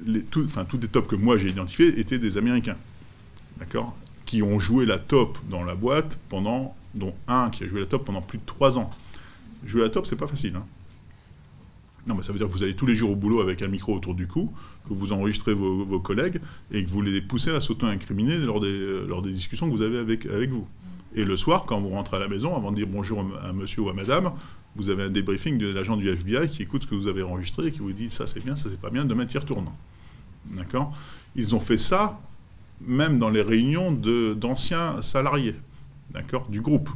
les tops que moi j'ai identifiés étaient des Américains. D'accord? Qui ont joué la taupe dans la boîte dont un qui a joué la taupe pendant plus de 3 ans. Jouer la taupe, c'est pas facile, hein? Non, mais ça veut dire que vous allez tous les jours au boulot avec un micro autour du cou, que vous enregistrez vos collègues et que vous les poussez à s'auto-incriminer lors des discussions que vous avez avec vous. Et le soir, quand vous rentrez à la maison, avant de dire bonjour à monsieur ou à madame, vous avez un débriefing de l'agent du FBI qui écoute ce que vous avez enregistré et qui vous dit ça c'est bien, ça c'est pas bien, demain t'y retournes. D'accord ? Ils ont fait ça même dans les réunions d'anciens salariés, d'accord, du groupe.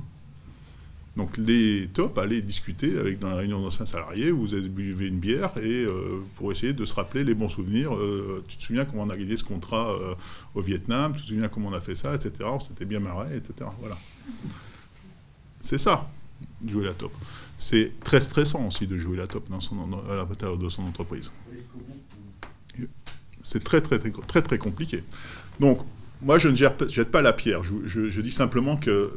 Donc les tops allaient discuter dans la réunion d'anciens salariés, où vous avez bu une bière et pour essayer de se rappeler les bons souvenirs. Tu te souviens comment on a gagné ce contrat au Vietnam, tu te souviens comment on a fait ça, etc. On s'était bien marré, etc. Voilà. C'est ça, jouer la top. C'est très stressant aussi de jouer la top à l'intérieur de son entreprise. C'est très compliqué. Donc, moi, je ne jette pas la pierre. Je dis simplement que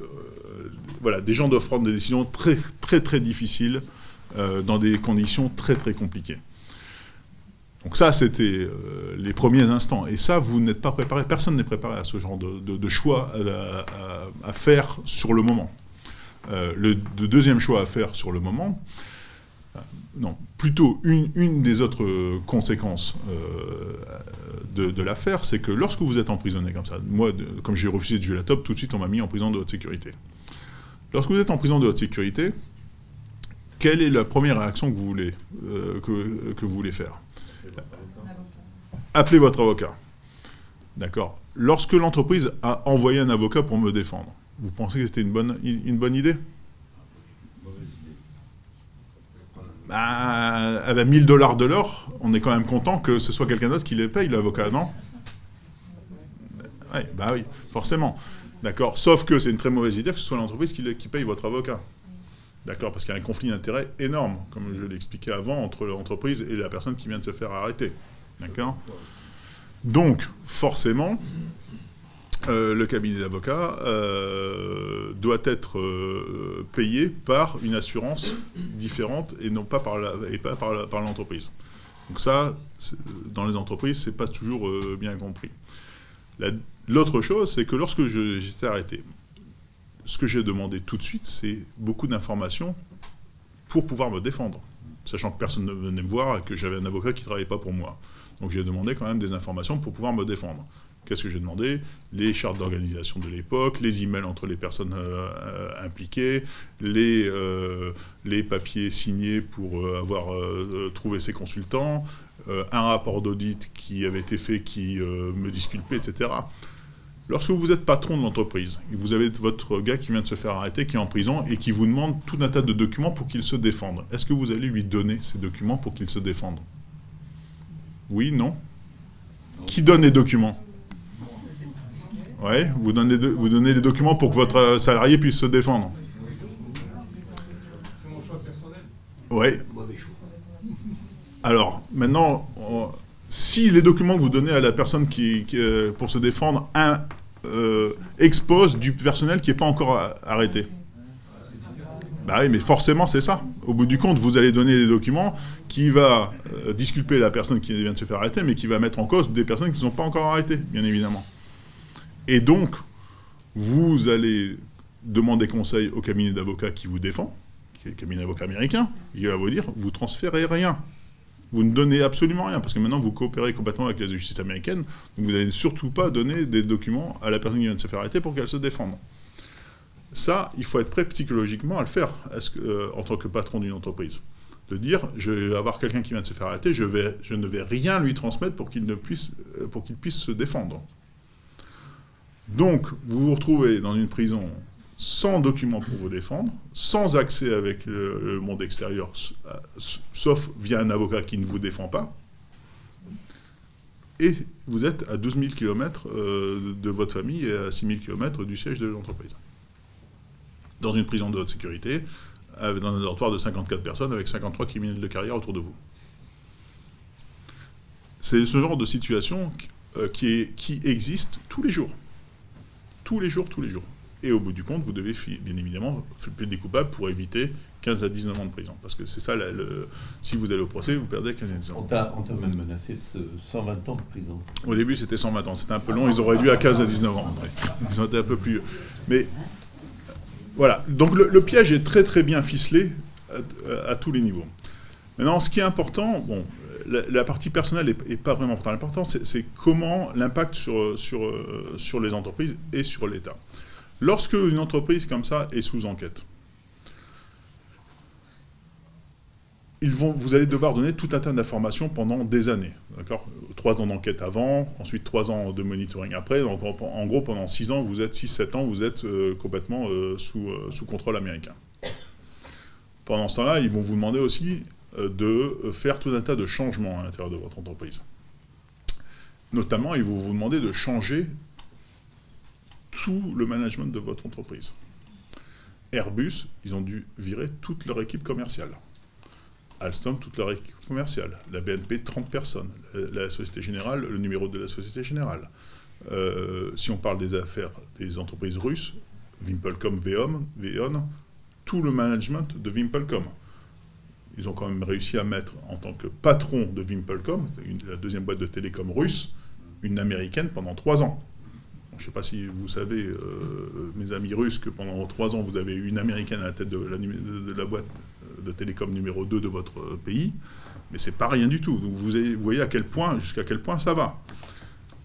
voilà, des gens doivent prendre des décisions très difficiles dans des conditions très compliquées. Donc ça, c'était les premiers instants. Et ça, vous n'êtes pas préparé. Personne n'est préparé à ce genre de choix à faire sur le moment. Le deuxième choix à faire sur le moment, non, plutôt une des autres conséquences de l'affaire, c'est que lorsque vous êtes emprisonné comme ça, moi, comme j'ai refusé de jouer la top, tout de suite on m'a mis en prison de haute sécurité. Lorsque vous êtes en prison de haute sécurité, quelle est la première réaction que vous voulez, que vous voulez faire? Appelez votre avocat. D'accord. Lorsque l'entreprise a envoyé un avocat pour me défendre, vous pensez que c'était une bonne idée? Bah, avec 1000 $ de l'heure, on est quand même content que ce soit quelqu'un d'autre qui les paye, l'avocat, non? Ouais, bah oui, forcément. D'accord. Sauf que c'est une très mauvaise idée que ce soit l'entreprise qui paye votre avocat. D'accord, parce qu'il y a un conflit d'intérêts énorme, comme je l'ai expliqué avant, entre l'entreprise et la personne qui vient de se faire arrêter. D'accord. Donc, forcément, le cabinet d'avocats doit être payé par une assurance différente et non pas par l'entreprise. Donc ça, dans les entreprises, c'est pas toujours bien compris. L'autre chose, c'est que lorsque j'étais arrêté, ce que j'ai demandé tout de suite, c'est beaucoup d'informations pour pouvoir me défendre, sachant que personne ne venait me voir et que j'avais un avocat qui ne travaillait pas pour moi. Donc j'ai demandé quand même des informations pour pouvoir me défendre. Qu'est-ce que j'ai demandé? Les chartes d'organisation de l'époque, les emails entre les personnes impliquées, les papiers signés pour avoir trouvé ces consultants, un rapport d'audit qui avait été fait qui me disculpait, etc. Lorsque vous êtes patron de l'entreprise, et vous avez votre gars qui vient de se faire arrêter, qui est en prison, et qui vous demande tout un tas de documents pour qu'il se défende, est-ce que vous allez lui donner ces documents pour qu'il se défende? Oui, non? Qui donne les documents? Ouais, vous donnez les documents pour que votre salarié puisse se défendre. C'est mon choix personnel. Ouais. Alors, maintenant, si les documents que vous donnez à la personne pour se défendre exposent du personnel qui n'est pas encore arrêté. Bah oui, mais forcément, c'est ça. Au bout du compte, vous allez donner des documents qui va disculper la personne qui vient de se faire arrêter, mais qui va mettre en cause des personnes qui ne sont pas encore arrêtées, bien évidemment. Et donc, vous allez demander conseil au cabinet d'avocats qui vous défend, qui est le cabinet d'avocats américain, il va vous dire, vous transférez rien. Vous ne donnez absolument rien, parce que maintenant, vous coopérez complètement avec la justice américaine, donc vous n'allez surtout pas donner des documents à la personne qui vient de se faire arrêter pour qu'elle se défende. Ça, il faut être prêt psychologiquement à le faire, en tant que patron d'une entreprise. De dire, je vais avoir quelqu'un qui vient de se faire arrêter, je ne vais rien lui transmettre pour qu'il puisse se défendre. Donc, vous vous retrouvez dans une prison sans documents pour vous défendre, sans accès avec le monde extérieur, sauf via un avocat qui ne vous défend pas, et vous êtes à 12 000 km de votre famille et à 6 000 km du siège de l'entreprise. Dans une prison de haute sécurité, dans un dortoir de 54 personnes, avec 53 criminels de carrière autour de vous. C'est ce genre de situation qui existe tous les jours. Tous les jours. Et au bout du compte, vous devez, bien évidemment, plaider coupable pour éviter 15 à 19 ans de prison. Parce que c'est ça, si vous allez au procès, vous perdez 15 à 19 ans. On t'a même menacé de 120 ans de prison. Au début, c'était 120 ans. C'était un peu long, ils ont réduit à 15 à 19 ans. Ils ont été un peu plus... Mais voilà. Donc le piège est très bien ficelé à tous les niveaux. Maintenant, ce qui est important, bon, la partie personnelle n'est pas vraiment importante. L'important, c'est comment l'impact sur les entreprises et sur l'État. Lorsque une entreprise comme ça est sous enquête, vous allez devoir donner tout un tas d'informations pendant des années. 3 ans d'enquête avant, ensuite 3 ans de monitoring après. Donc, en gros, pendant 6 ans, 6-7 ans, vous êtes complètement sous contrôle américain. Pendant ce temps-là, ils vont vous demander aussi de faire tout un tas de changements à l'intérieur de votre entreprise. Notamment, ils vont vous demander de changer tout le management de votre entreprise. Airbus, ils ont dû virer toute leur équipe commerciale. Alstom, toute leur équipe commerciale. La BNP, 30 personnes. La Société Générale, le numéro de la Société Générale. Si on parle des affaires des entreprises russes, Vimpelcom, Veon, tout le management de Vimpelcom. Ils ont quand même réussi à mettre, en tant que patron de Vimpelcom, la deuxième boîte de télécom russe, une américaine pendant 3 ans. Je ne sais pas si vous savez, mes amis russes, que pendant 3 ans, vous avez eu une américaine à la tête de la boîte de télécom numéro 2 de votre pays, mais c'est pas rien du tout. Donc vous voyez jusqu'à quel point ça va.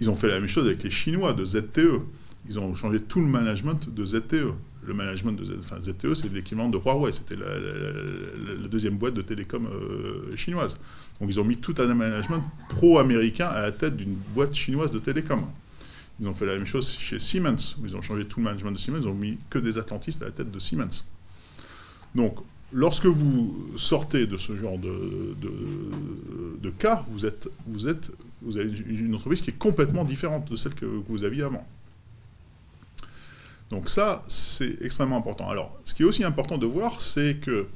Ils ont fait la même chose avec les Chinois de ZTE. Ils ont changé tout le management de ZTE. Le management de ZTE, c'est l'équivalent de Huawei. C'était la deuxième boîte de télécom chinoise. Donc ils ont mis tout un management pro-américain à la tête d'une boîte chinoise de télécom. Ils ont fait la même chose chez Siemens. Ils ont changé tout le management de Siemens. Ils ont mis que des atlantistes à la tête de Siemens. Donc, lorsque vous sortez de ce genre de cas, vous avez une entreprise qui est complètement différente de celle que vous aviez avant. Donc ça, c'est extrêmement important. Alors, ce qui est aussi important de voir, c'est que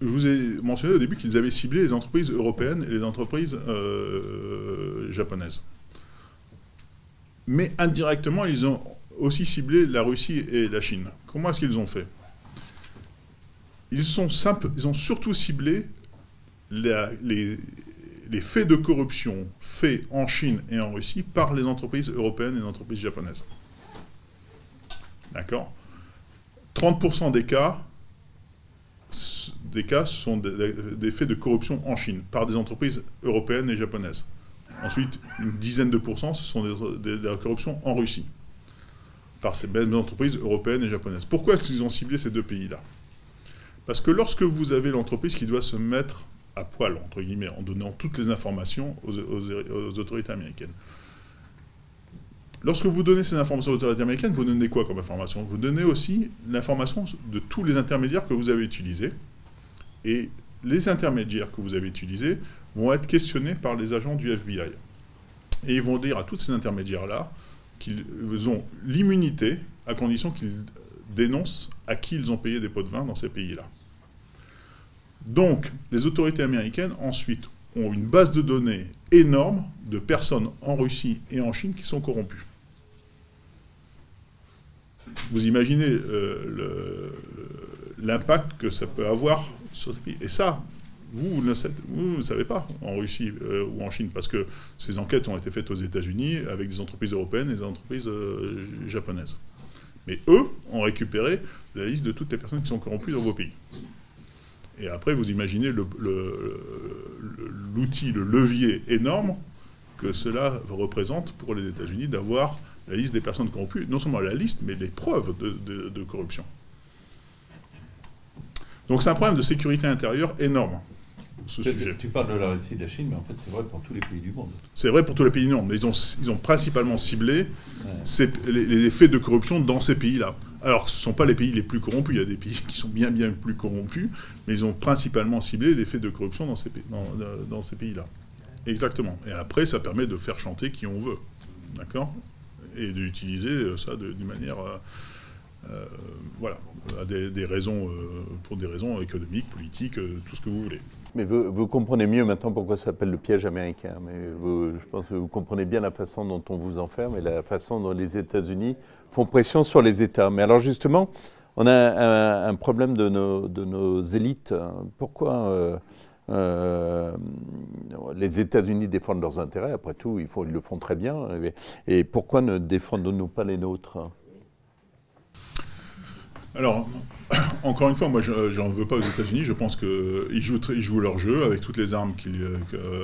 je vous ai mentionné au début qu'ils avaient ciblé les entreprises européennes et les entreprises japonaises. Mais indirectement, ils ont aussi ciblé la Russie et la Chine. Comment est-ce qu'ils ont fait ? Ils ont surtout ciblé les faits de corruption faits en Chine et en Russie par les entreprises européennes et les entreprises japonaises. D'accord ? 30% des cas sont des faits de corruption en Chine par des entreprises européennes et japonaises. Ensuite, une dizaine de pourcents, ce sont de la corruption en Russie par ces mêmes entreprises européennes et japonaises. Pourquoi est-ce qu'ils ont ciblé ces deux pays-là ? Parce que lorsque vous avez l'entreprise qui doit se mettre à poil, entre guillemets, en donnant toutes les informations aux autorités américaines. Lorsque vous donnez ces informations aux autorités américaines, vous donnez quoi comme information ? Vous donnez aussi l'information de tous les intermédiaires que vous avez utilisés. Et les intermédiaires que vous avez utilisés vont être questionnés par les agents du FBI. Et ils vont dire à tous ces intermédiaires-là qu'ils ont l'immunité à condition qu'ils dénoncent à qui ils ont payé des pots de vin dans ces pays-là. Donc, les autorités américaines, ensuite, ont une base de données énorme de personnes en Russie et en Chine qui sont corrompues. Vous imaginez l'impact que ça peut avoir sur ces pays. Et ça, vous ne savez pas en Russie ou en Chine, parce que ces enquêtes ont été faites aux États-Unis avec des entreprises européennes et des entreprises japonaises. Mais eux ont récupéré la liste de toutes les personnes qui sont corrompues dans vos pays. Et après, vous imaginez l'outil, le levier énorme que cela représente pour les États-Unis d'avoir la liste des personnes corrompues, non seulement la liste, mais les preuves de corruption. Donc c'est un problème de sécurité intérieure énorme, ce sujet. Tu parles de la Russie et de la Chine, mais en fait c'est vrai pour tous les pays du monde. C'est vrai pour tous les pays du monde, mais ils ont principalement ciblé les faits de corruption dans ces pays-là. Alors, ce ne sont pas les pays les plus corrompus, il y a des pays qui sont bien plus corrompus, mais ils ont principalement ciblé les faits de corruption dans ces pays-là. Exactement. Et après, ça permet de faire chanter qui on veut. D'accord ? Et d'utiliser ça d'une manière... voilà, pour des raisons économiques, politiques, tout ce que vous voulez. Mais vous comprenez mieux maintenant pourquoi ça s'appelle le piège américain. Mais je pense que vous comprenez bien la façon dont on vous enferme et la façon dont les États-Unis font pression sur les États. Mais alors justement, on a un problème de nos élites. Pourquoi les États-Unis défendent leurs intérêts? Après tout, ils le font très bien. Et pourquoi ne défendons-nous pas les nôtres? Alors, Encore une fois, moi, j'en veux pas aux États-Unis. Je pense qu'ils jouent leur jeu avec toutes les armes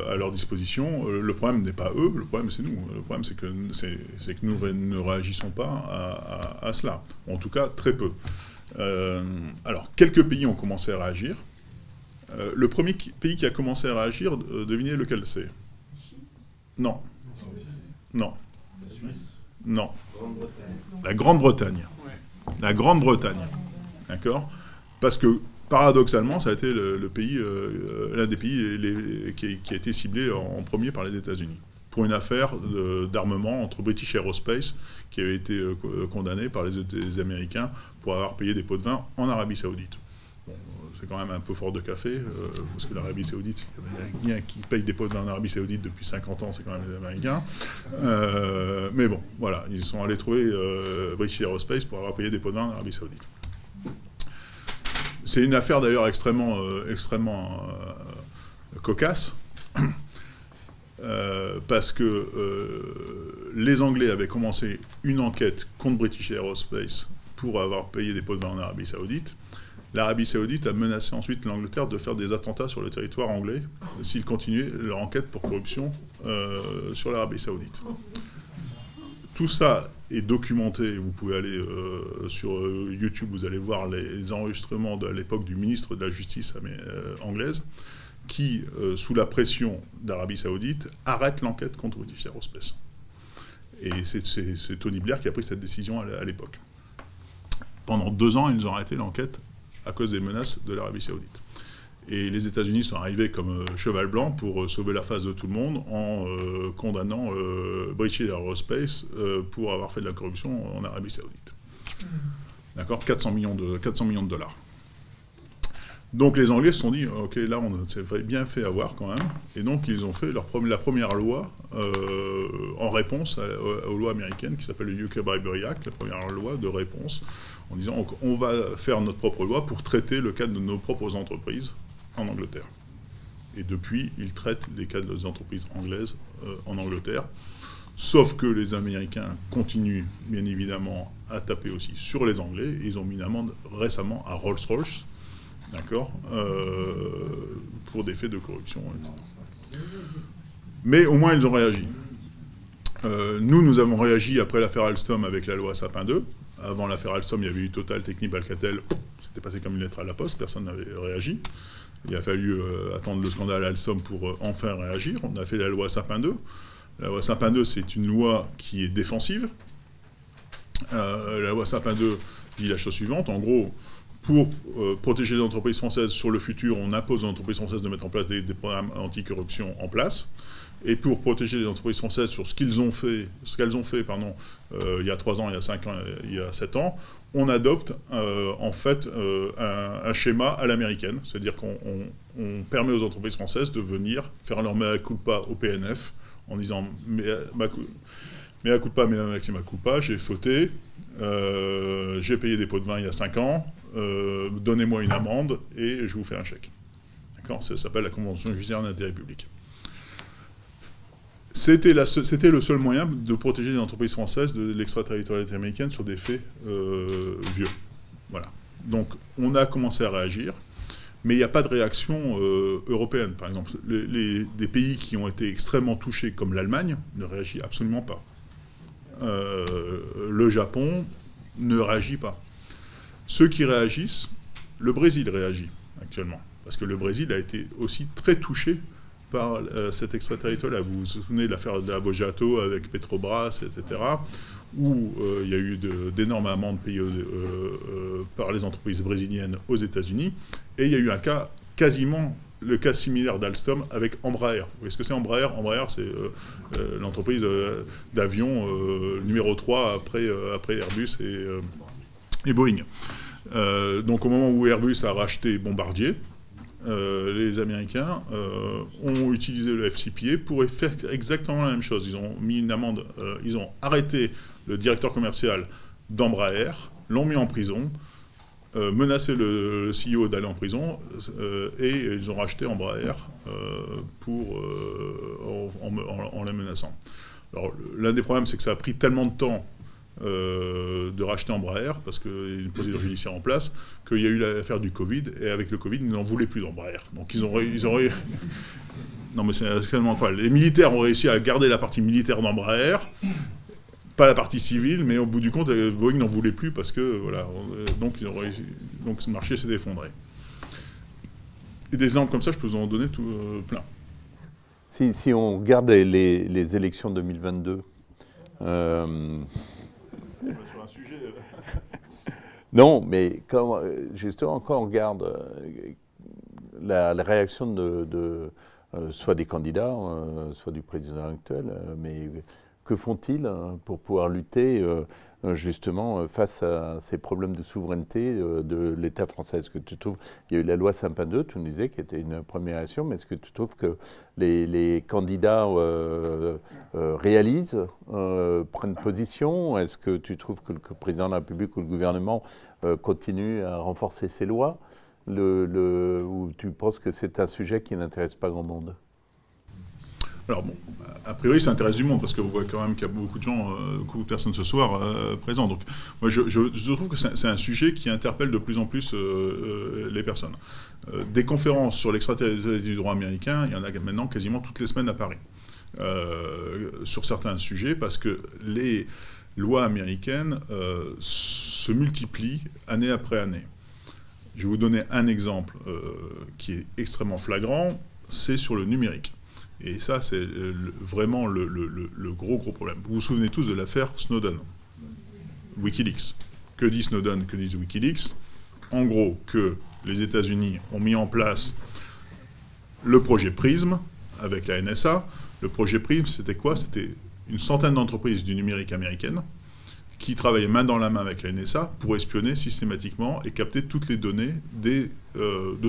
à leur disposition. Le problème n'est pas eux, le problème c'est nous. Le problème c'est que nous ne réagissons pas à cela. En tout cas, très peu. Alors, quelques pays ont commencé à réagir. Le premier pays qui a commencé à réagir, devinez lequel c'est? Non. Non. Non. La Grande-Bretagne. La Grande-Bretagne. D'accord? Parce que, paradoxalement, ça a été l'un des pays qui a été ciblé en premier par les États-Unis. Pour une affaire d'armement entre British Aerospace, qui avait été condamné par les Américains pour avoir payé des pots de vin en Arabie Saoudite. Bon, c'est quand même un peu fort de café, parce que l'Arabie Saoudite, il y a qui paye des pots de vin en Arabie Saoudite depuis 50 ans, c'est quand même les Américains. Mais bon, voilà, ils sont allés trouver British Aerospace pour avoir payé des pots de vin en Arabie Saoudite. C'est une affaire d'ailleurs extrêmement cocasse, parce que les Anglais avaient commencé une enquête contre British Aerospace pour avoir payé des pots de vin en Arabie Saoudite. L'Arabie Saoudite a menacé ensuite l'Angleterre de faire des attentats sur le territoire anglais s'ils continuaient leur enquête pour corruption sur l'Arabie Saoudite. Tout ça est documenté. Vous pouvez aller sur YouTube, vous allez voir les enregistrements de l'époque du ministre de la Justice anglaise qui, sous la pression d'Arabie Saoudite, arrête l'enquête contre British Aerospace. Et c'est Tony Blair qui a pris cette décision à l'époque. Pendant 2 ans, ils ont arrêté l'enquête à cause des menaces de l'Arabie Saoudite. Et les États-Unis sont arrivés comme cheval blanc pour sauver la face de tout le monde en condamnant British Aerospace pour avoir fait de la corruption en Arabie Saoudite. D'accord, 400 millions de dollars. Donc les Anglais se sont dit, ok, là on s'est bien fait avoir quand même, et donc ils ont fait la première loi en réponse aux lois américaines qui s'appelle le UK Bribery Act, la première loi de réponse, en disant on va faire notre propre loi pour traiter le cas de nos propres entreprises en Angleterre. Et depuis, ils traitent les cas des entreprises anglaises en Angleterre, sauf que les Américains continuent bien évidemment à taper aussi sur les Anglais, et ils ont mis une amende récemment à Rolls-Royce, d'accord, pour des faits de corruption, etc. Mais au moins, ils ont réagi. Nous avons réagi après l'affaire Alstom avec la loi Sapin 2. Avant l'affaire Alstom, il y avait eu Total, Technip, Alcatel. C'était passé comme une lettre à la poste, personne n'avait réagi. Il a fallu attendre le scandale Alstom pour enfin réagir. On a fait la loi Sapin 2. La loi Sapin 2, c'est une loi qui est défensive. La loi Sapin 2 dit la chose suivante. En gros, pour protéger les entreprises françaises sur le futur, on impose aux entreprises françaises de mettre en place des programmes anti-corruption en place. Et pour protéger les entreprises françaises sur ce qu'elles ont fait, il y a 3 ans, il y a 5 ans, il y a 7 ans, on adopte en fait un schéma à l'américaine. C'est-à-dire qu'on permet aux entreprises françaises de venir faire leur mea culpa au PNF en disant mea culpa, maxima culpa, j'ai fauté, j'ai payé des pots de vin il y a 5 ans, donnez-moi une amende et je vous fais un chèque. D'accord ? Ça s'appelle la Convention judiciaire d'intérêt public. C'était le seul moyen de protéger les entreprises françaises de l'extraterritorialité américaine sur des faits vieux. Voilà. Donc, on a commencé à réagir, mais il n'y a pas de réaction européenne. Par exemple, des pays qui ont été extrêmement touchés, comme l'Allemagne, ne réagit absolument pas. Le Japon ne réagit pas. Ceux qui réagissent, le Brésil réagit actuellement, parce que le Brésil a été aussi très touché par cet extraterritorial. Vous vous souvenez de l'affaire de Lava Jato avec Petrobras, etc., où il y a eu d'énormes amendes payées par les entreprises brésiliennes aux États-Unis, et il y a eu un cas quasiment le cas similaire d'Alstom avec Embraer. Vous voyez ce que c'est Embraer ? Embraer, c'est l'entreprise d'avion numéro 3 après Airbus et Boeing. Donc au moment où Airbus a racheté Bombardier, les Américains ont utilisé le FCPA pour faire exactement la même chose. Ils ont mis une amende, ils ont arrêté le directeur commercial d'Embraer, l'ont mis en prison, menacé le CEO d'aller en prison, et ils ont racheté Embraer en les menaçant. Alors, l'un des problèmes, c'est que ça a pris tellement de temps de racheter Embraer, parce qu'il y a une procédure judiciaire en place, qu'il y a eu l'affaire du Covid, et avec le Covid, ils n'en voulaient plus d'Embraer. Donc ils auraient... Non mais c'est extrêmement incroyable. Les militaires ont réussi à garder la partie militaire d'Embraer, pas la partie civile, mais au bout du compte, Boeing n'en voulait plus, parce que, voilà, donc ce marché s'est effondré. Et des exemples comme ça, je peux vous en donner plein. Si on regarde les élections 2022... Sur un sujet... Non, mais justement, quand on regarde la réaction soit des candidats, soit du président actuel, mais que font-ils pour pouvoir lutter justement face à ces problèmes de souveraineté de l'État français? Est-ce que tu trouves, il y a eu la loi Sapin 2, tu nous disais, qui était une première action, mais est-ce que tu trouves que les candidats réalisent, prennent position? Est-ce que tu trouves que le président de la République ou le gouvernement continue à renforcer ces lois, ou tu penses que c'est un sujet qui n'intéresse pas grand monde? Alors bon, a priori, ça intéresse du monde, parce qu'on voit quand même qu'il y a beaucoup de gens, beaucoup de personnes ce soir présents. Donc moi, je trouve que c'est un sujet qui interpelle de plus en plus les personnes. Des conférences sur l'extraterritorialité du droit américain, il y en a maintenant quasiment toutes les semaines à Paris, sur certains sujets, parce que les lois américaines se multiplient année après année. Je vais vous donner un exemple qui est extrêmement flagrant, c'est sur le numérique. Et ça, c'est vraiment le gros problème. Vous vous souvenez tous de l'affaire Snowden, Wikileaks. Que dit Snowden, que disent Wikileaks? En gros, que les États-Unis ont mis en place le projet PRISM avec la NSA. Le projet PRISM, c'était quoi? C'était une centaine d'entreprises du numérique américaines qui travaillaient main dans la main avec la NSA pour espionner systématiquement et capter toutes les données de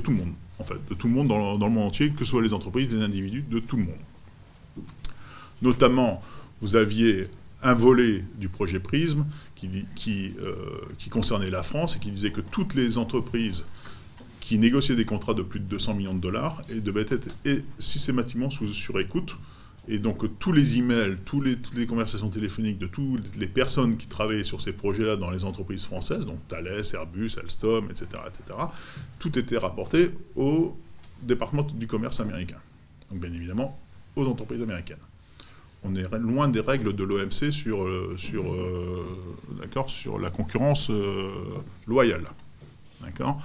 tout le monde. En fait, de tout le monde dans le monde entier, que ce soit les entreprises, les individus, de tout le monde. Notamment, vous aviez un volet du projet PRISM qui concernait la France et qui disait que toutes les entreprises qui négociaient des contrats de plus de 200 millions de dollars devaient être systématiquement sur écoute. Et donc tous les emails, toutes les conversations téléphoniques de toutes les personnes qui travaillaient sur ces projets-là dans les entreprises françaises, donc Thales, Airbus, Alstom, etc., tout était rapporté au département du commerce américain. Donc bien évidemment, aux entreprises américaines. On est loin des règles de l'OMC sur la concurrence loyale. D'accord ?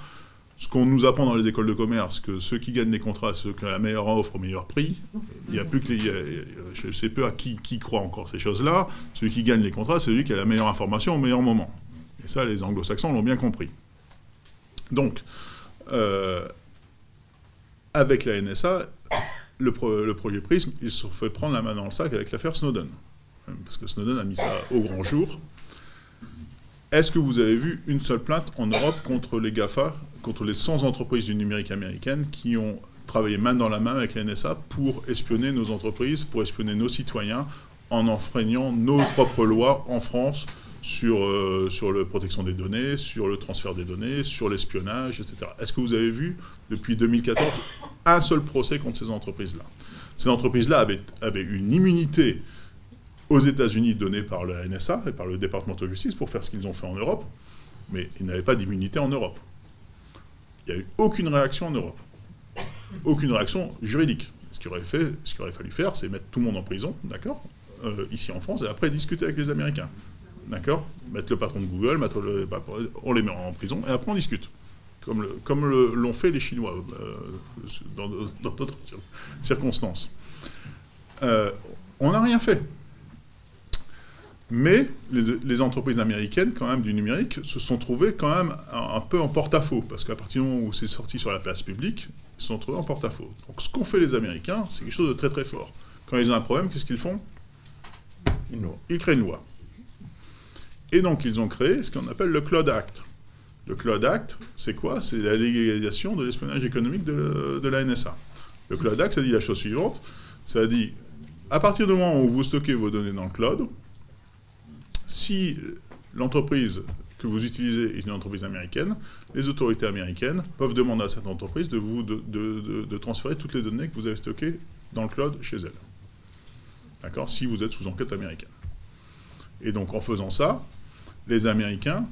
Ce qu'on nous apprend dans les écoles de commerce, que ceux qui gagnent les contrats, c'est ceux qui ont la meilleure offre au meilleur prix. Il y a plus que je sais peu à qui croit encore ces choses-là. Celui qui gagne les contrats, c'est celui qui a la meilleure information au meilleur moment. Et ça, les anglo-saxons l'ont bien compris. Donc, avec la NSA, le projet PRISM, ils se sont fait prendre la main dans le sac avec l'affaire Snowden. Parce que Snowden a mis ça au grand jour. Est-ce que vous avez vu une seule plainte en Europe contre les GAFA, contre les 100 entreprises du numérique américaine qui ont travaillé main dans la main avec la NSA pour espionner nos entreprises, pour espionner nos citoyens, en enfreignant nos propres lois en France sur la protection des données, sur le transfert des données, sur l'espionnage, etc. Est-ce que vous avez vu, depuis 2014, un seul procès contre ces entreprises-là? Ces entreprises-là avaient une immunité aux États-Unis donnée par la NSA et par le département de justice pour faire ce qu'ils ont fait en Europe, mais ils n'avaient pas d'immunité en Europe. Il n'y a eu aucune réaction en Europe. Aucune réaction juridique. Ce qu'il aurait fallu faire, c'est mettre tout le monde en prison, d'accord, ici en France, et après discuter avec les Américains. D'accord? Mettre le patron de Google, on les met en prison, et après on discute. Comme l'ont fait les Chinois, dans d'autres circonstances. On n'a rien fait. Mais les entreprises américaines, quand même, du numérique, se sont trouvées quand même un peu en porte-à-faux. Parce qu'à partir du moment où c'est sorti sur la place publique, ils se sont trouvés en porte-à-faux. Donc ce qu'ont fait les Américains, c'est quelque chose de très très fort. Quand ils ont un problème, qu'est-ce qu'ils font? Ils créent une loi. Et donc ils ont créé ce qu'on appelle le Cloud Act. Le Cloud Act, c'est quoi? C'est la légalisation de l'espionnage économique de la NSA. Le Cloud Act, ça dit la chose suivante. Ça dit, à partir du moment où vous stockez vos données dans le cloud, si l'entreprise que vous utilisez est une entreprise américaine, les autorités américaines peuvent demander à cette entreprise de transférer toutes les données que vous avez stockées dans le cloud chez elle. D'accord? Si vous êtes sous enquête américaine. Et donc en faisant ça, les Américains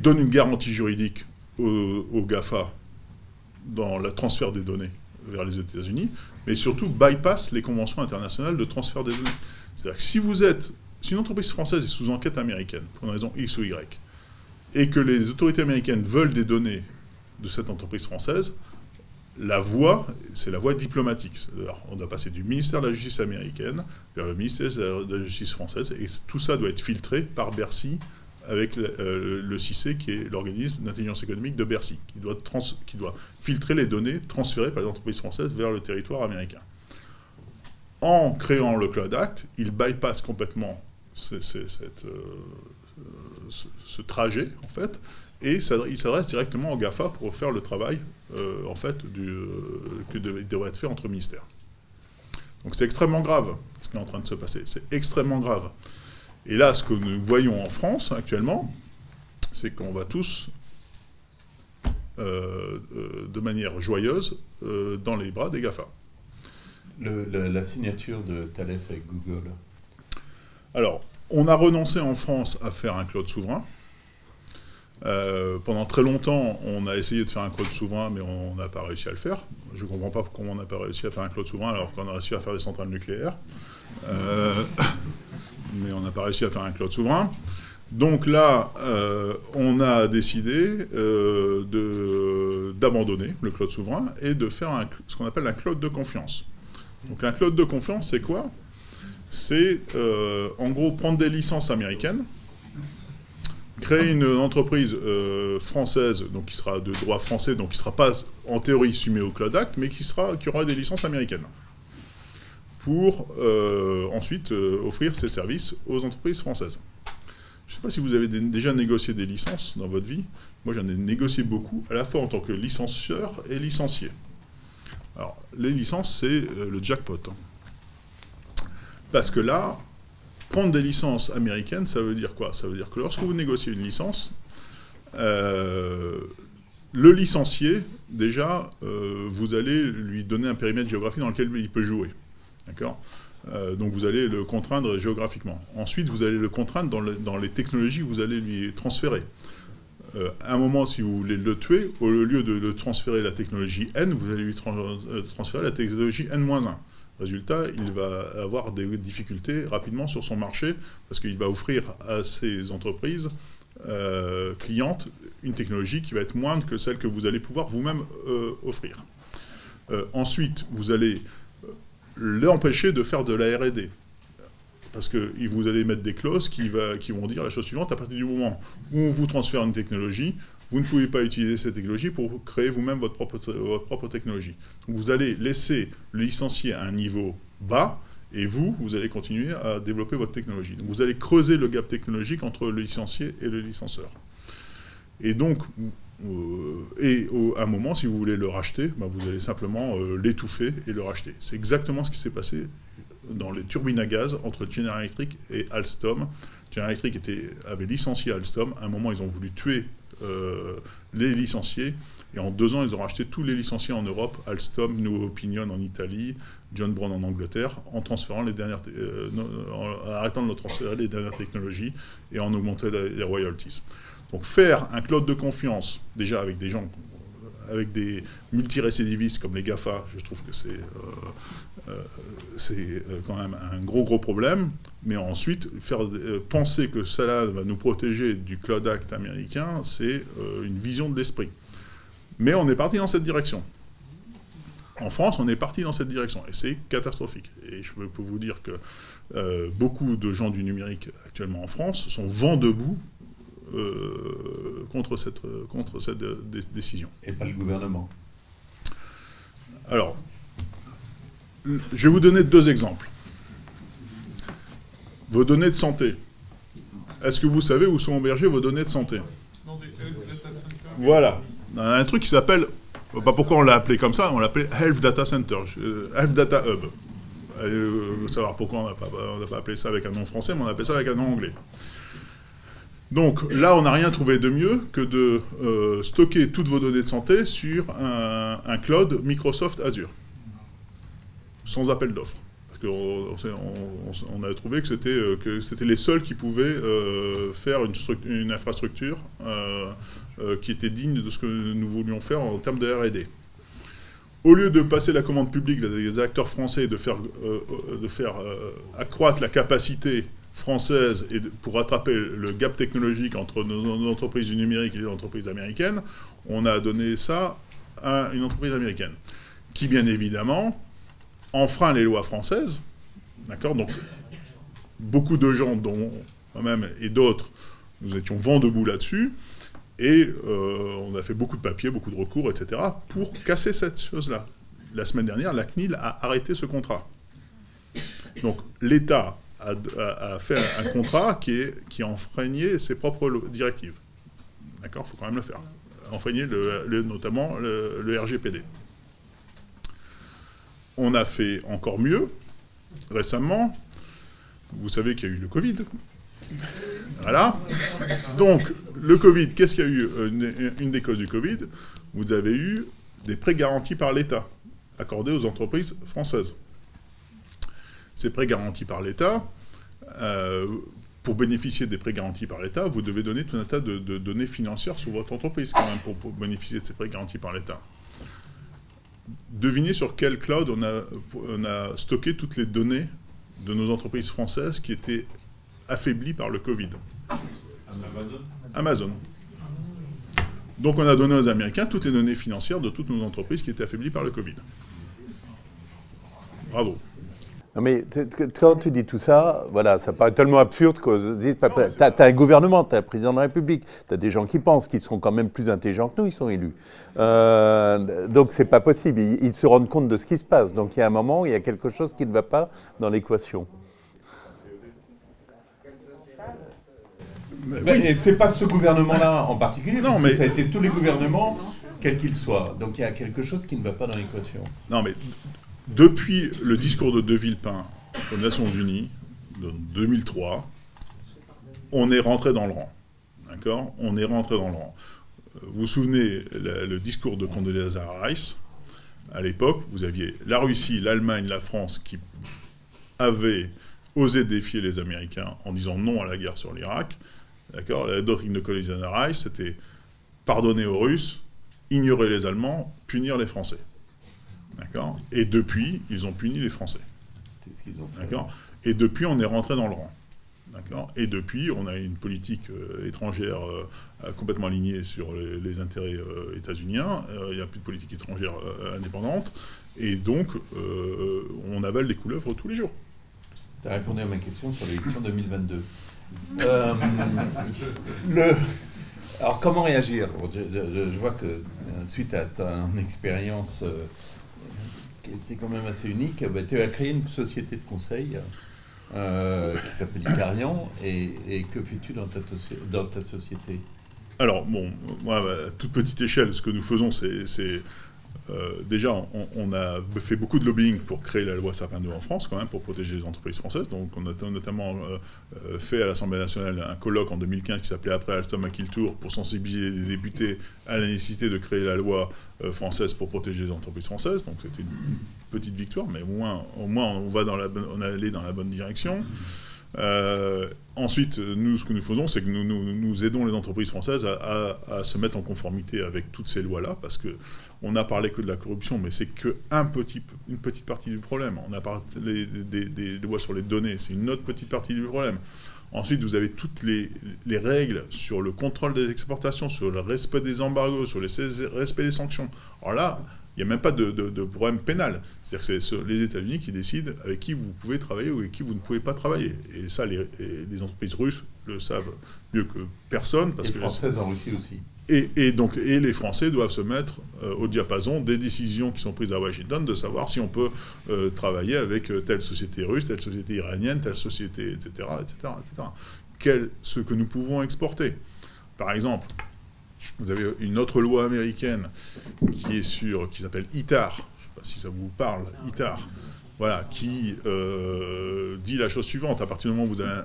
donnent une garantie juridique aux GAFA dans le transfert des données vers les États-Unis, mais surtout bypassent les conventions internationales de transfert des données. C'est-à-dire que si une entreprise française est sous enquête américaine, pour une raison X ou Y, et que les autorités américaines veulent des données de cette entreprise française, la voie, c'est la voie diplomatique. C'est-à-dire, on doit passer du ministère de la Justice américaine vers le ministère de la Justice française, et tout ça doit être filtré par Bercy, avec le CICE, qui est l'organisme d'intelligence économique de Bercy, qui doit filtrer les données transférées par les entreprises françaises vers le territoire américain. En créant le Cloud Act, il bypasse complètement ce trajet, en fait, et il s'adresse directement au GAFA pour faire le travail, en fait, qui devrait être fait entre ministères. Donc c'est extrêmement grave, ce qui est en train de se passer. C'est extrêmement grave. Et là, ce que nous voyons en France, actuellement, c'est qu'on va tous, de manière joyeuse, dans les bras des GAFA. La signature de Thales avec Google. Alors, on a renoncé en France à faire un cloud souverain. Pendant très longtemps, on a essayé de faire un cloud souverain, mais on n'a pas réussi à le faire. Je ne comprends pas comment on n'a pas réussi à faire un cloud souverain alors qu'on a réussi à faire des centrales nucléaires. Mais on n'a pas réussi à faire un cloud souverain. Donc là, on a décidé d'abandonner le cloud souverain et de faire ce qu'on appelle un cloud de confiance. Donc un cloud de confiance, c'est quoi? C'est en gros prendre des licences américaines, créer une entreprise française, donc qui sera de droit français, donc qui ne sera pas en théorie soumise au Cloud Act, mais qui aura des licences américaines, pour ensuite offrir ses services aux entreprises françaises. Je ne sais pas si vous avez déjà négocié des licences dans votre vie. Moi, j'en ai négocié beaucoup, à la fois en tant que licencieur et licencié. Alors, les licences, c'est le jackpot. Parce que là, prendre des licences américaines, ça veut dire quoi? Ça veut dire que lorsque vous négociez une licence, le licencié, déjà, vous allez lui donner un périmètre géographique dans lequel il peut jouer. D'accord? Donc vous allez le contraindre géographiquement. Ensuite, vous allez le contraindre dans les technologies que vous allez lui transférer. À un moment, si vous voulez le tuer, au lieu de le transférer la technologie N, vous allez lui transférer la technologie N-1. Résultat, il va avoir des difficultés rapidement sur son marché parce qu'il va offrir à ses entreprises clientes une technologie qui va être moindre que celle que vous allez pouvoir vous-même offrir. Ensuite, vous allez l'empêcher de faire de la R&D. Parce que vous allez mettre des clauses qui vont dire la chose suivante: à partir du moment où on vous transfère une technologie, vous ne pouvez pas utiliser cette technologie pour créer vous-même votre propre technologie. Donc vous allez laisser le licencié à un niveau bas, et vous allez continuer à développer votre technologie. Donc vous allez creuser le gap technologique entre le licencié et le licencieur. Et donc, à un moment, si vous voulez le racheter, vous allez simplement l'étouffer et le racheter. C'est exactement ce qui s'est passé dans les turbines à gaz entre General Electric et Alstom. General Electric avait licencié Alstom. À un moment, ils ont voulu tuer les licenciés. Et en 2 ans, ils ont racheté tous les licenciés en Europe, Alstom, New Opinion en Italie, John Brown en Angleterre, en transférant en arrêtant de transférer les dernières technologies et en augmentant les royalties. Donc faire un cloud de confiance, déjà avec des gens, avec des multirécidivistes comme les GAFA, je trouve que c'est quand même un gros problème. Mais ensuite, faire penser que cela va nous protéger du Cloud Act américain, c'est une vision de l'esprit. Mais on est parti dans cette direction. En France, on est parti dans cette direction, et c'est catastrophique. Et je peux vous dire que beaucoup de gens du numérique actuellement en France sont vent debout contre cette décision. Et pas le gouvernement. Alors, je vais vous donner 2 exemples. Vos données de santé. Est-ce que vous savez où sont hébergées vos données de santé? Voilà. Il y a un truc qui s'appelle, pas pourquoi on l'a appelé comme ça, on l'appelait Health Data Center, Health Data Hub. Vous savez pourquoi on n'a pas appelé ça avec un nom français, mais on a appelé ça avec un nom anglais. Donc là, on n'a rien trouvé de mieux que de stocker toutes vos données de santé sur un cloud Microsoft Azure, sans appel d'offres. On a trouvé que c'était les seuls qui pouvaient faire une infrastructure qui était digne de ce que nous voulions faire en termes de R&D. Au lieu de passer la commande publique des acteurs français et de faire accroître la capacité française pour rattraper le gap technologique entre nos entreprises du numérique et les entreprises américaines, on a donné ça à une entreprise américaine, qui bien évidemment enfreint les lois françaises, d'accord. Donc beaucoup de gens, dont moi-même et d'autres, nous étions vent debout là-dessus, et on a fait beaucoup de papiers, beaucoup de recours, etc., pour casser cette chose-là. La semaine dernière, la CNIL a arrêté ce contrat. Donc l'État a fait un contrat qui enfreignait ses propres directives. D'accord, il faut quand même le faire. Enfreignait notamment le RGPD. On a fait encore mieux récemment. Vous savez qu'il y a eu le Covid. Voilà. Donc, le Covid, qu'est-ce qu'il y a eu? Une des causes du Covid, vous avez eu des prêts garantis par l'État, accordés aux entreprises françaises. Ces prêts garantis par l'État, pour bénéficier des prêts garantis par l'État, vous devez donner tout un tas de données financières sur votre entreprise, quand même, pour bénéficier de ces prêts garantis par l'État. Devinez sur quel cloud on a stocké toutes les données de nos entreprises françaises qui étaient affaiblies par le Covid. Amazon. Donc on a donné aux Américains toutes les données financières de toutes nos entreprises qui étaient affaiblies par le Covid. Bravo. Non mais quand tu dis tout ça, voilà, ça paraît tellement absurde que tu as un gouvernement, tu as un président de la République, tu as des gens qui pensent qu'ils seront quand même plus intelligents que nous, ils sont élus. Donc c'est pas possible, ils se rendent compte de ce qui se passe. Donc il y a un moment où il y a quelque chose qui ne va pas dans l'équation. Oui. Et c'est pas ce gouvernement-là en particulier, non, parce mais que ça a été tous les gouvernements, quels qu'ils soient. Donc il y a quelque chose qui ne va pas dans l'équation. Non mais depuis le discours de De Villepin aux Nations Unies, de 2003, on est rentré dans le rang. D'accord ? On est rentré dans le rang. Vous vous souvenez, le discours de Condoleezza Rice, à l'époque, vous aviez la Russie, l'Allemagne, la France qui avaient osé défier les Américains en disant non à la guerre sur l'Irak. D'accord ? La doctrine de Condoleezza Rice, c'était pardonner aux Russes, ignorer les Allemands, punir les Français. D'accord ? Et depuis, ils ont puni les Français. C'est ce qu'ils ont fait. D'accord ? Et depuis, on est rentré dans le rang. D'accord ? Et depuis, on a une politique étrangère complètement alignée sur les intérêts états-uniens. Il n'y a plus de politique étrangère indépendante. Et donc, on avale des couleuvres tous les jours. Tu as répondu à ma question sur l'élection 2022. Alors, comment réagir ? Je vois que, suite à ton expérience qui était quand même assez unique, tu as créé une société de conseil qui s'appelle Icarian. Et que fais-tu dans ta société ? Alors, bon, moi, à toute petite échelle, ce que nous faisons, c'est déjà, on a fait beaucoup de lobbying pour créer la loi Sapin 2 en France, quand même, pour protéger les entreprises françaises. Donc, on a notamment fait à l'Assemblée nationale un colloque en 2015 qui s'appelait Après Alstom à qui le tour, pour sensibiliser les députés à la nécessité de créer la loi française pour protéger les entreprises françaises. Donc, c'était une petite victoire, mais au moins on est allé dans la bonne direction. Ensuite, nous, ce que nous faisons, c'est que nous aidons les entreprises françaises à se mettre en conformité avec toutes ces lois-là, parce qu'on n'a parlé que de la corruption, mais c'est une petite partie du problème. On a parlé des lois sur les données, c'est une autre petite partie du problème. Ensuite, vous avez toutes les règles sur le contrôle des exportations, sur le respect des embargos, sur le respect des sanctions. Alors là, il n'y a même pas de problème pénal. C'est-à-dire que c'est les États-Unis qui décident avec qui vous pouvez travailler ou avec qui vous ne pouvez pas travailler. Et ça, les entreprises russes le savent mieux que personne. Parce les Françaises en Russie aussi. Et donc les Français doivent se mettre au diapason des décisions qui sont prises à Washington, de savoir si on peut travailler avec telle société russe, telle société iranienne, telle société, etc., etc., etc. Ce que nous pouvons exporter. Par exemple, vous avez une autre loi américaine qui s'appelle ITAR, je ne sais pas si ça vous parle, ITAR, voilà, qui dit la chose suivante: à partir du moment où vous avez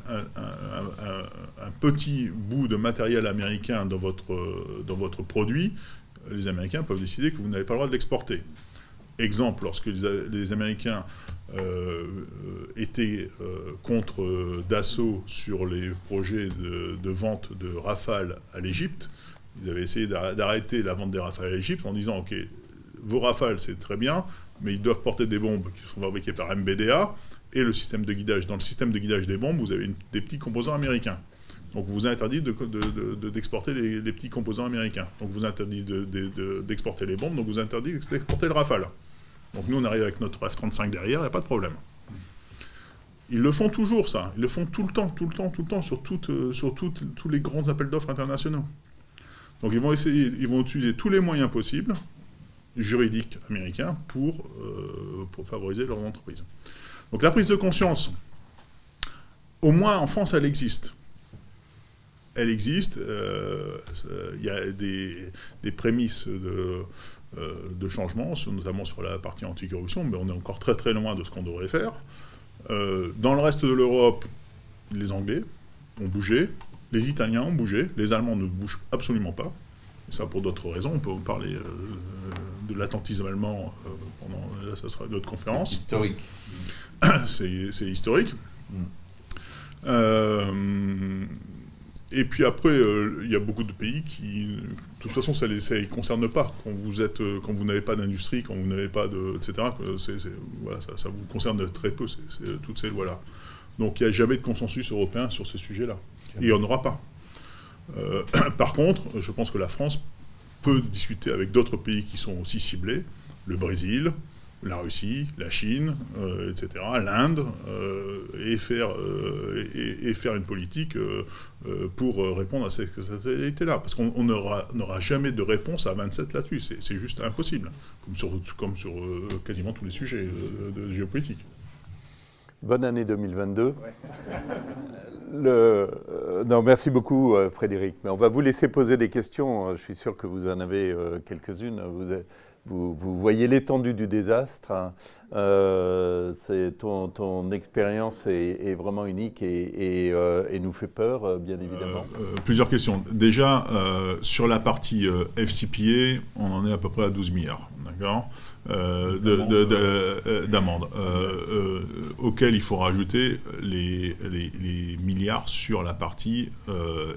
un petit bout de matériel américain dans votre produit, les Américains peuvent décider que vous n'avez pas le droit de l'exporter. Exemple, lorsque les Américains était contre Dassault sur les projets de vente de Rafale à l'Égypte. Ils avaient essayé d'arrêter la vente des Rafales à l'Égypte en disant « Ok, vos Rafales, c'est très bien, mais ils doivent porter des bombes qui sont fabriquées par MBDA et le système de guidage. Dans le système de guidage des bombes, vous avez des petits composants américains. Donc, vous interdit d'exporter les petits composants américains. Donc, vous interdit d'exporter les bombes, donc vous interdit d'exporter le Rafale. Donc, nous, on arrive avec notre F-35 derrière, il n'y a pas de problème. » Ils le font toujours, ça. Ils le font tout le temps, sur tous les grands appels d'offres internationaux. Donc, ils vont utiliser tous les moyens possibles, juridiques américains, pour favoriser leur entreprise. Donc, la prise de conscience, au moins en France, elle existe. Elle existe. Il y a des prémices de changement, notamment sur la partie anticorruption, mais on est encore très très loin de ce qu'on devrait faire. Dans le reste de l'Europe, les Anglais ont bougé, les Italiens ont bougé, les Allemands ne bougent absolument pas. Et ça pour d'autres raisons, on peut parler de l'attentisme allemand là, ça sera d'autres conférences. C'est historique. C'est historique. Et puis après, il y a beaucoup de pays qui, de toute façon, ça ne les concerne pas. Quand vous n'avez pas d'industrie, quand vous n'avez pas de, etc., voilà, ça vous concerne très peu, toutes ces lois-là. Donc il n'y a jamais de consensus européen sur ces sujets-là. Et il n'y en aura pas. Par contre, je pense que la France peut discuter avec d'autres pays qui sont aussi ciblés, le Brésil, la Russie, la Chine, etc., l'Inde, et faire une politique pour répondre à cette réalité-là. Parce qu'on n'aura jamais de réponse à 27 là-dessus. C'est juste impossible, comme sur quasiment tous les sujets de géopolitique. Bonne année 2022. Non, merci beaucoup, Frédéric. Mais on va vous laisser poser des questions. Je suis sûr que vous en avez quelques-unes. Vous voyez l'étendue du désastre. Ton expérience est vraiment unique et nous fait peur, bien évidemment. Plusieurs questions. Déjà, sur la partie FCPA, on en est à peu près à 12 milliards. D'accord, d'amendes, auxquelles il faut rajouter les milliards sur la partie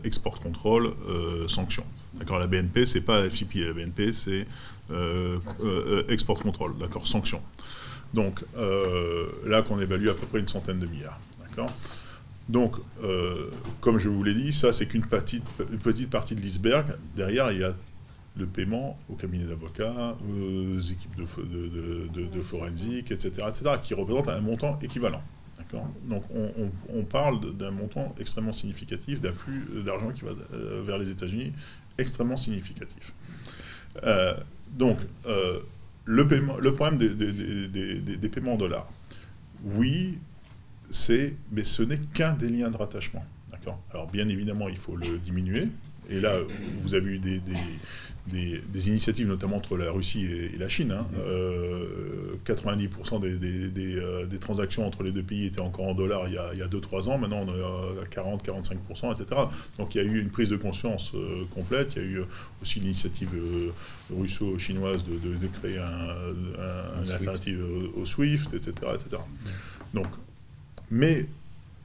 export control sanctions. D'accord, la BNP, c'est pas FCPA, la BNP, c'est export control, d'accord, sanctions. Donc là qu'on évalue à peu près une centaine de milliards. D'accord. Donc, comme je vous l'ai dit, ça c'est qu'une petite partie de l'iceberg. Derrière, il y a le paiement aux cabinets d'avocats, aux équipes de forensique, etc., qui représentent un montant équivalent. Donc on parle d'un montant extrêmement significatif, d'un flux d'argent qui va vers les États-Unis, extrêmement significatif. Donc le problème des paiements en dollars, oui, mais ce n'est qu'un des liens de rattachement. Alors bien évidemment, il faut le diminuer. Et là, vous avez eu des initiatives, notamment entre la Russie et la Chine. 90% des transactions entre les deux pays étaient encore en dollars il y a 2-3 ans. Maintenant, on est à 40-45%, etc. Donc, il y a eu une prise de conscience complète. Il y a eu aussi l'initiative russo-chinoise de créer une alternative au SWIFT, etc. Donc, mais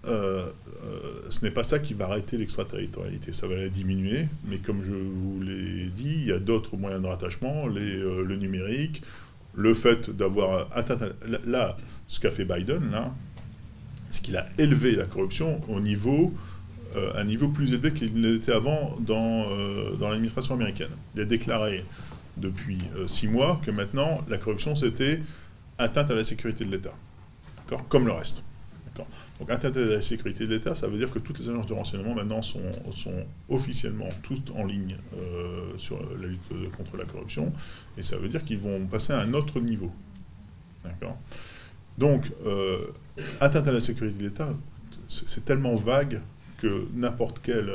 ce n'est pas ça qui va arrêter l'extraterritorialité, ça va la diminuer, mais comme je vous l'ai dit, il y a d'autres moyens de rattachement, le numérique, le fait d'avoir atteint... Là, ce qu'a fait Biden, là, c'est qu'il a élevé la corruption au niveau, un niveau plus élevé qu'il ne l'était avant dans l'administration américaine. Il a déclaré depuis 6 mois que maintenant, la corruption, c'était atteinte à la sécurité de l'État, d'accord, comme le reste. Donc, atteinte à la sécurité de l'État, ça veut dire que toutes les agences de renseignement maintenant sont officiellement toutes en ligne sur la lutte contre la corruption, et ça veut dire qu'ils vont passer à un autre niveau. D'accord. Donc, atteinte à la sécurité de l'État, c'est tellement vague que n'importe quel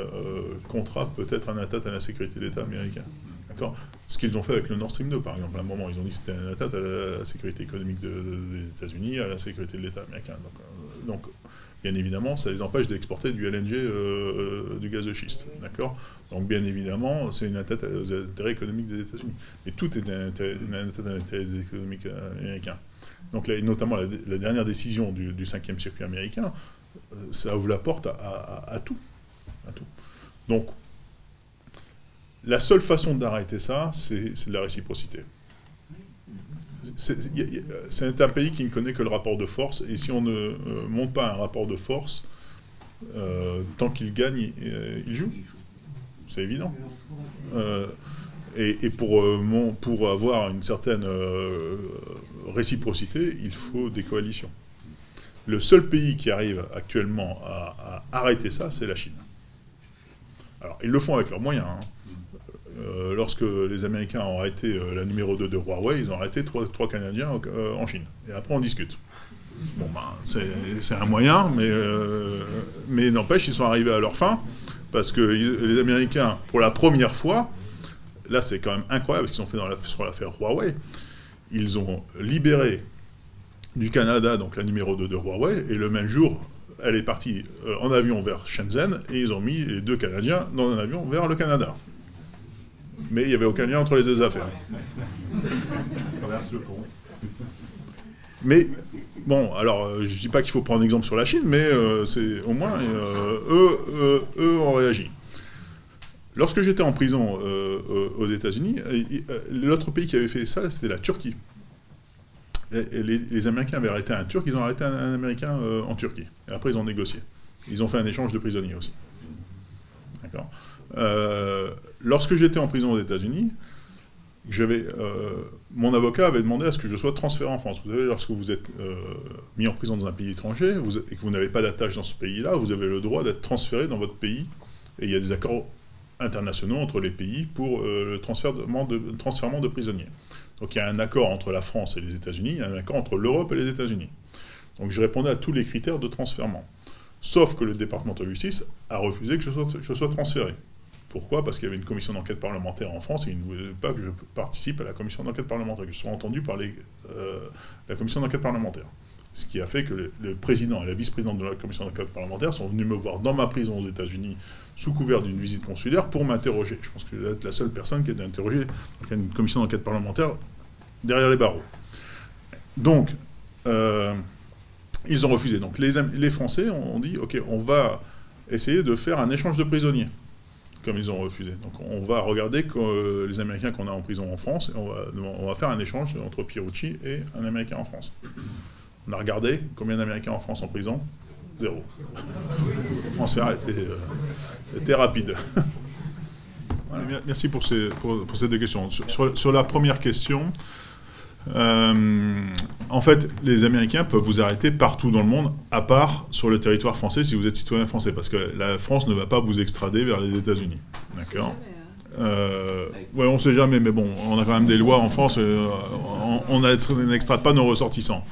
contrat peut être une atteinte à la sécurité de l'État américain. D'accord. Ce qu'ils ont fait avec le Nord Stream 2, par exemple, à un moment, ils ont dit que c'était une atteinte à la sécurité économique des États-Unis, à la sécurité de l'État américain. Donc, bien évidemment, ça les empêche d'exporter du LNG, du gaz de schiste. D'accord. Donc, bien évidemment, c'est une atteinte aux intérêts économiques des États-Unis. Mais tout est une atteinte à l'intérêt économique américain. Donc notamment la dernière décision du 5e circuit américain, ça ouvre la porte à tout. Donc, la seule façon d'arrêter ça, c'est de la réciprocité. C'est un pays qui ne connaît que le rapport de force, et si on ne monte pas un rapport de force, tant qu'il gagne, il joue. C'est évident. Et pour avoir une certaine réciprocité, il faut des coalitions. Le seul pays qui arrive actuellement à arrêter ça, c'est la Chine. Alors, ils le font avec leurs moyens. Lorsque les Américains ont arrêté la numéro 2 de Huawei, ils ont arrêté trois Canadiens en Chine. Et après, on discute. Bon, ben, c'est un moyen, mais n'empêche, ils sont arrivés à leur fin, parce que les Américains, pour la première fois, là, c'est quand même incroyable ce qu'ils ont fait sur l'affaire Huawei, ils ont libéré du Canada, donc la numéro 2 de Huawei, et le même jour, elle est partie en avion vers Shenzhen, et ils ont mis les 2 Canadiens dans un avion vers le Canada. Mais il n'y avait aucun lien entre les 2 affaires. Traverse le pont. Mais, bon, alors, je ne dis pas qu'il faut prendre exemple sur la Chine, mais c'est au moins, eux ont réagi. Lorsque j'étais en prison aux États-Unis, l'autre pays qui avait fait ça, c'était la Turquie. Et les Américains avaient arrêté un Turc, ils ont arrêté un Américain en Turquie. Et après, ils ont négocié. Ils ont fait un échange de prisonniers aussi. D'accord. Lorsque j'étais en prison aux États-Unis, mon avocat avait demandé à ce que je sois transféré en France. Vous savez, lorsque vous êtes mis en prison dans un pays étranger et que vous n'avez pas d'attache dans ce pays-là, vous avez le droit d'être transféré dans votre pays. Et il y a des accords internationaux entre les pays pour le transfèrement de prisonniers. Donc il y a un accord entre la France et les États-Unis, il y a un accord entre l'Europe et les États-Unis. Donc je répondais à tous les critères de transfèrement. Sauf que le département de justice a refusé que je sois transféré. Pourquoi? Parce qu'il y avait une commission d'enquête parlementaire en France et ils ne voulaient pas que je participe à la commission d'enquête parlementaire, que je sois entendu par la commission d'enquête parlementaire. Ce qui a fait que le président et la vice-présidente de la commission d'enquête parlementaire sont venus me voir dans ma prison aux États-Unis sous couvert d'une visite consulaire pour m'interroger. Je pense que je vais être la seule personne qui a été interrogée dans une commission d'enquête parlementaire derrière les barreaux. Donc, ils ont refusé. Donc les Français ont dit, OK, on va essayer de faire un échange de prisonniers, comme ils ont refusé. Donc on va regarder les Américains qu'on a en prison en France, et on va faire un échange entre Pierucci et un Américain en France. On a regardé combien d'Américains en France en prison? 0. Le transfert était rapide. Voilà. Merci pour ces 2 questions. Sur la première question, en fait, les Américains peuvent vous arrêter partout dans le monde, à part sur le territoire français si vous êtes citoyen français, parce que la France ne va pas vous extrader vers les États-Unis. D'accord. Ouais, on ne sait jamais, mais bon, on a quand même des lois en France, on n'extrade pas nos ressortissants.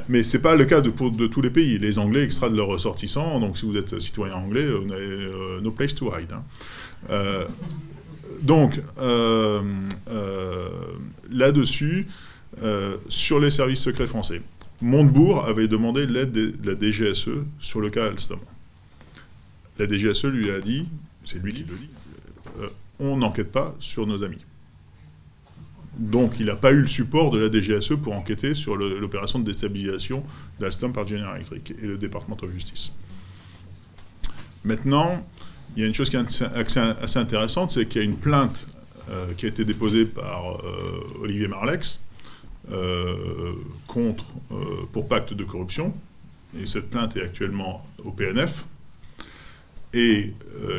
Mais ce n'est pas le cas de tous les pays. Les Anglais extradent leurs ressortissants, donc si vous êtes citoyen anglais, vous n'avez no place to hide. Hein. Donc, là-dessus, sur les services secrets français, Montebourg avait demandé l'aide de la DGSE sur le cas Alstom. La DGSE lui a dit, c'est lui qui le dit, on n'enquête pas sur nos amis. Donc il n'a pas eu le support de la DGSE pour enquêter sur l'opération de déstabilisation d'Alstom par General Electric et le département de justice. Maintenant, il y a une chose qui est assez intéressante, c'est qu'il y a une plainte qui a été déposée par Olivier Marleix pour pacte de corruption, et cette plainte est actuellement au PNF, et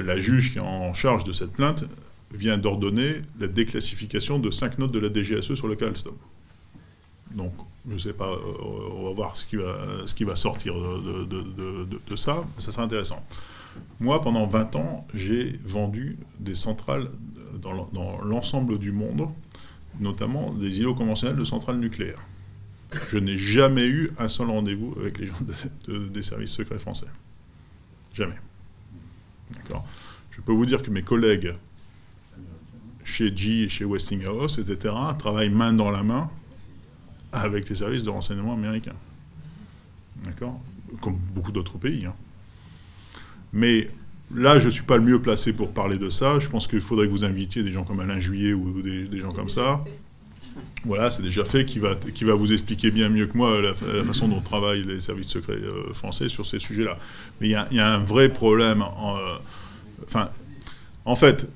la juge qui est en charge de cette plainte vient d'ordonner la déclassification de 5 notes de la DGSE sur le cas Alstom. Donc, je ne sais pas, on va voir ce qui va sortir de ça, mais ça sera intéressant. Moi, pendant 20 ans, j'ai vendu des centrales dans l'ensemble du monde, notamment des îlots conventionnels de centrales nucléaires. Je n'ai jamais eu un seul rendez-vous avec les gens des services secrets français. Jamais. D'accord. Je peux vous dire que mes collègues chez GE, chez Westinghouse, etc., travaillent main dans la main avec les services de renseignement américains. D'accord. Comme beaucoup d'autres pays. Hein. Mais là, je ne suis pas le mieux placé pour parler de ça. Je pense qu'il faudrait que vous invitiez des gens comme Alain Juillet ou des gens comme ça. Voilà, c'est déjà fait, qui va vous expliquer bien mieux que moi la façon dont travaillent les services secrets français sur ces sujets-là. Mais il y a un vrai problème. En fait,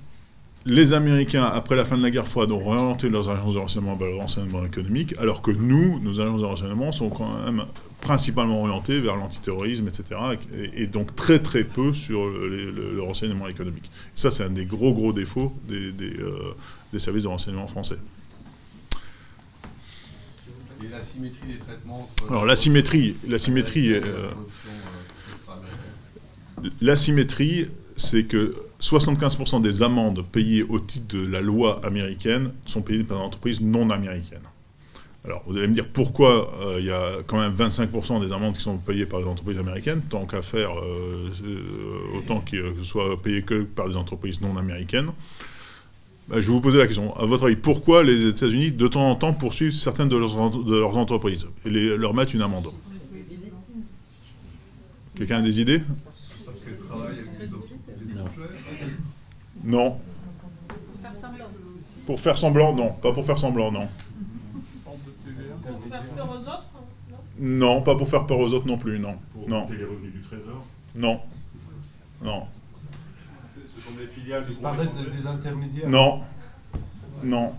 les Américains, après la fin de la guerre froide, ont réorienté leurs agences de renseignement vers le renseignement économique, alors que nous, nos agences de renseignement sont quand même principalement orientées vers l'antiterrorisme, etc., et donc très très peu sur le renseignement économique. Ça, c'est un des gros défauts des services de renseignement français. Et l'asymétrie des traitements entre... Alors l'asymétrie, c'est que 75% des amendes payées au titre de la loi américaine sont payées par des entreprises non américaines. Alors, vous allez me dire pourquoi il y a quand même 25% des amendes qui sont payées par les entreprises américaines, tant qu'à faire, autant que ce soit payé que par des entreprises non américaines. Je vais vous poser la question. À votre avis, pourquoi les États-Unis, de temps en temps, poursuivent certaines de leurs entreprises et leur mettent une amende? Quelqu'un a des idées? Parce qu'elles travaillent avec des Non. Pour faire semblant, non. Pas pour faire semblant, non. Pour faire peur aux autres, non. Non, pas pour faire peur aux autres non plus, non. Pour non. monter les revenus du Trésor? Non. Non. Ce sont des filiales... Ils parlaient des intermédiaires. Non. Non.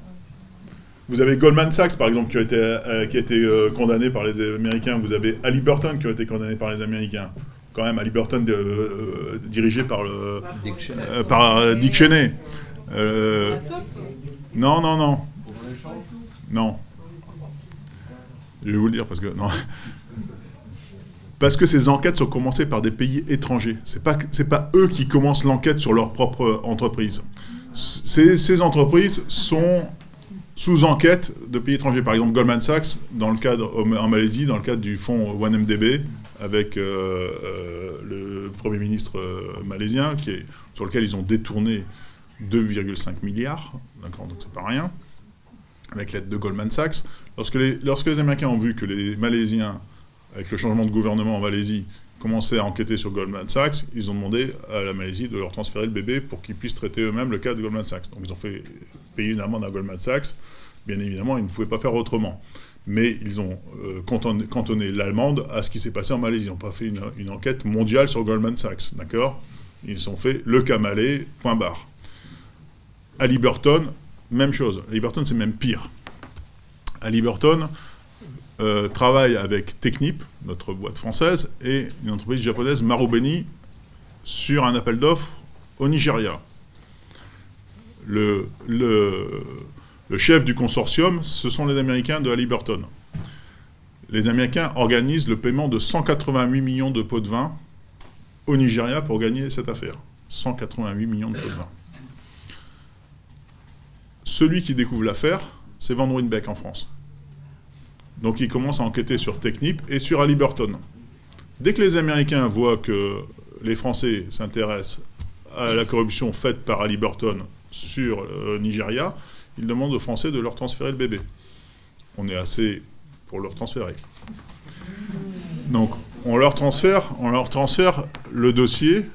Vous avez Goldman Sachs, par exemple, qui a été condamné par les Américains. Vous avez Halliburton, qui a été condamné par les Américains. Quand même, Halliburton dirigé par Dick Cheney. Non. Non. Je vais vous le dire parce que... Non. Parce que ces enquêtes sont commencées par des pays étrangers. C'est pas eux qui commencent l'enquête sur leur propre entreprise. Ces entreprises sont sous enquête de pays étrangers. Par exemple, Goldman Sachs, en Malaisie, dans le cadre du fonds 1MDB, avec le Premier ministre malaisien, sur lequel ils ont détourné 2,5 milliards, d'accord, donc c'est pas rien, avec l'aide de Goldman Sachs. Lorsque les Américains ont vu que les Malaisiens, avec le changement de gouvernement en Malaisie, commençaient à enquêter sur Goldman Sachs, ils ont demandé à la Malaisie de leur transférer le bébé pour qu'ils puissent traiter eux-mêmes le cas de Goldman Sachs. Donc ils ont fait payer une amende à Goldman Sachs. Bien évidemment, ils ne pouvaient pas faire autrement. Mais ils ont cantonné l'amende à ce qui s'est passé en Malaisie. Ils n'ont pas fait une enquête mondiale sur Goldman Sachs, d'accord? Ils ont fait le cas malais, point barre. Halliburton, même chose. Halliburton, c'est même pire. Halliburton travaille avec Technip, notre boîte française, et une entreprise japonaise, Marubeni, sur un appel d'offres au Nigeria. Le chef du consortium, ce sont les Américains de Halliburton. Les Américains organisent le paiement de 188 millions de pots de vin au Nigeria pour gagner cette affaire. 188 millions de pots de vin. Celui qui découvre l'affaire, c'est Van Ruynebeck en France. Donc il commence à enquêter sur Technip et sur Halliburton. Dès que les Américains voient que les Français s'intéressent à la corruption faite par Halliburton sur Nigeria, ils demandent aux Français de leur transférer le bébé. On est assez pour leur transférer. Donc on leur transfère le dossier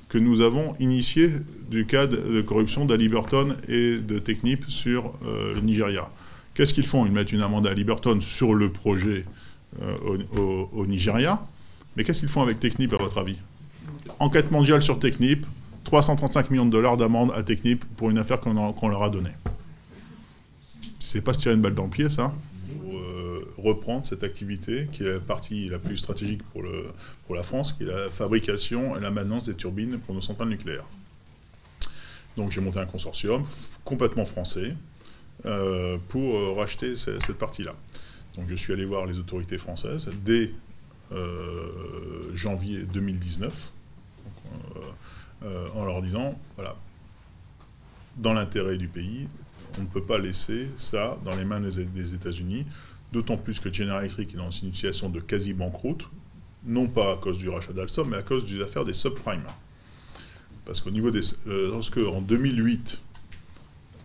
que nous avons initié du cas de corruption d'Hallyburton et de Technip sur le Nigeria. Qu'est-ce qu'ils font? Ils mettent une amende à Halliburton sur le projet au Nigeria. Mais qu'est-ce qu'ils font avec Technip, à votre avis? Enquête mondiale sur Technip, 335 millions de dollars d'amende à Technip pour une affaire qu'on leur a donnée. C'est pas se tirer une balle dans le pied, ça, pour reprendre cette activité qui est la partie la plus stratégique pour la France, qui est la fabrication et la maintenance des turbines pour nos centrales nucléaires. Donc j'ai monté un consortium complètement français pour racheter cette partie-là. Donc je suis allé voir les autorités françaises dès janvier 2019, en leur disant, voilà, dans l'intérêt du pays, on ne peut pas laisser ça dans les mains des États-Unis, d'autant plus que General Electric est dans une situation de quasi-banqueroute, non pas à cause du rachat d'Alstom, mais à cause des affaires des subprimes. Parce qu'au niveau des... lorsque, en 2008,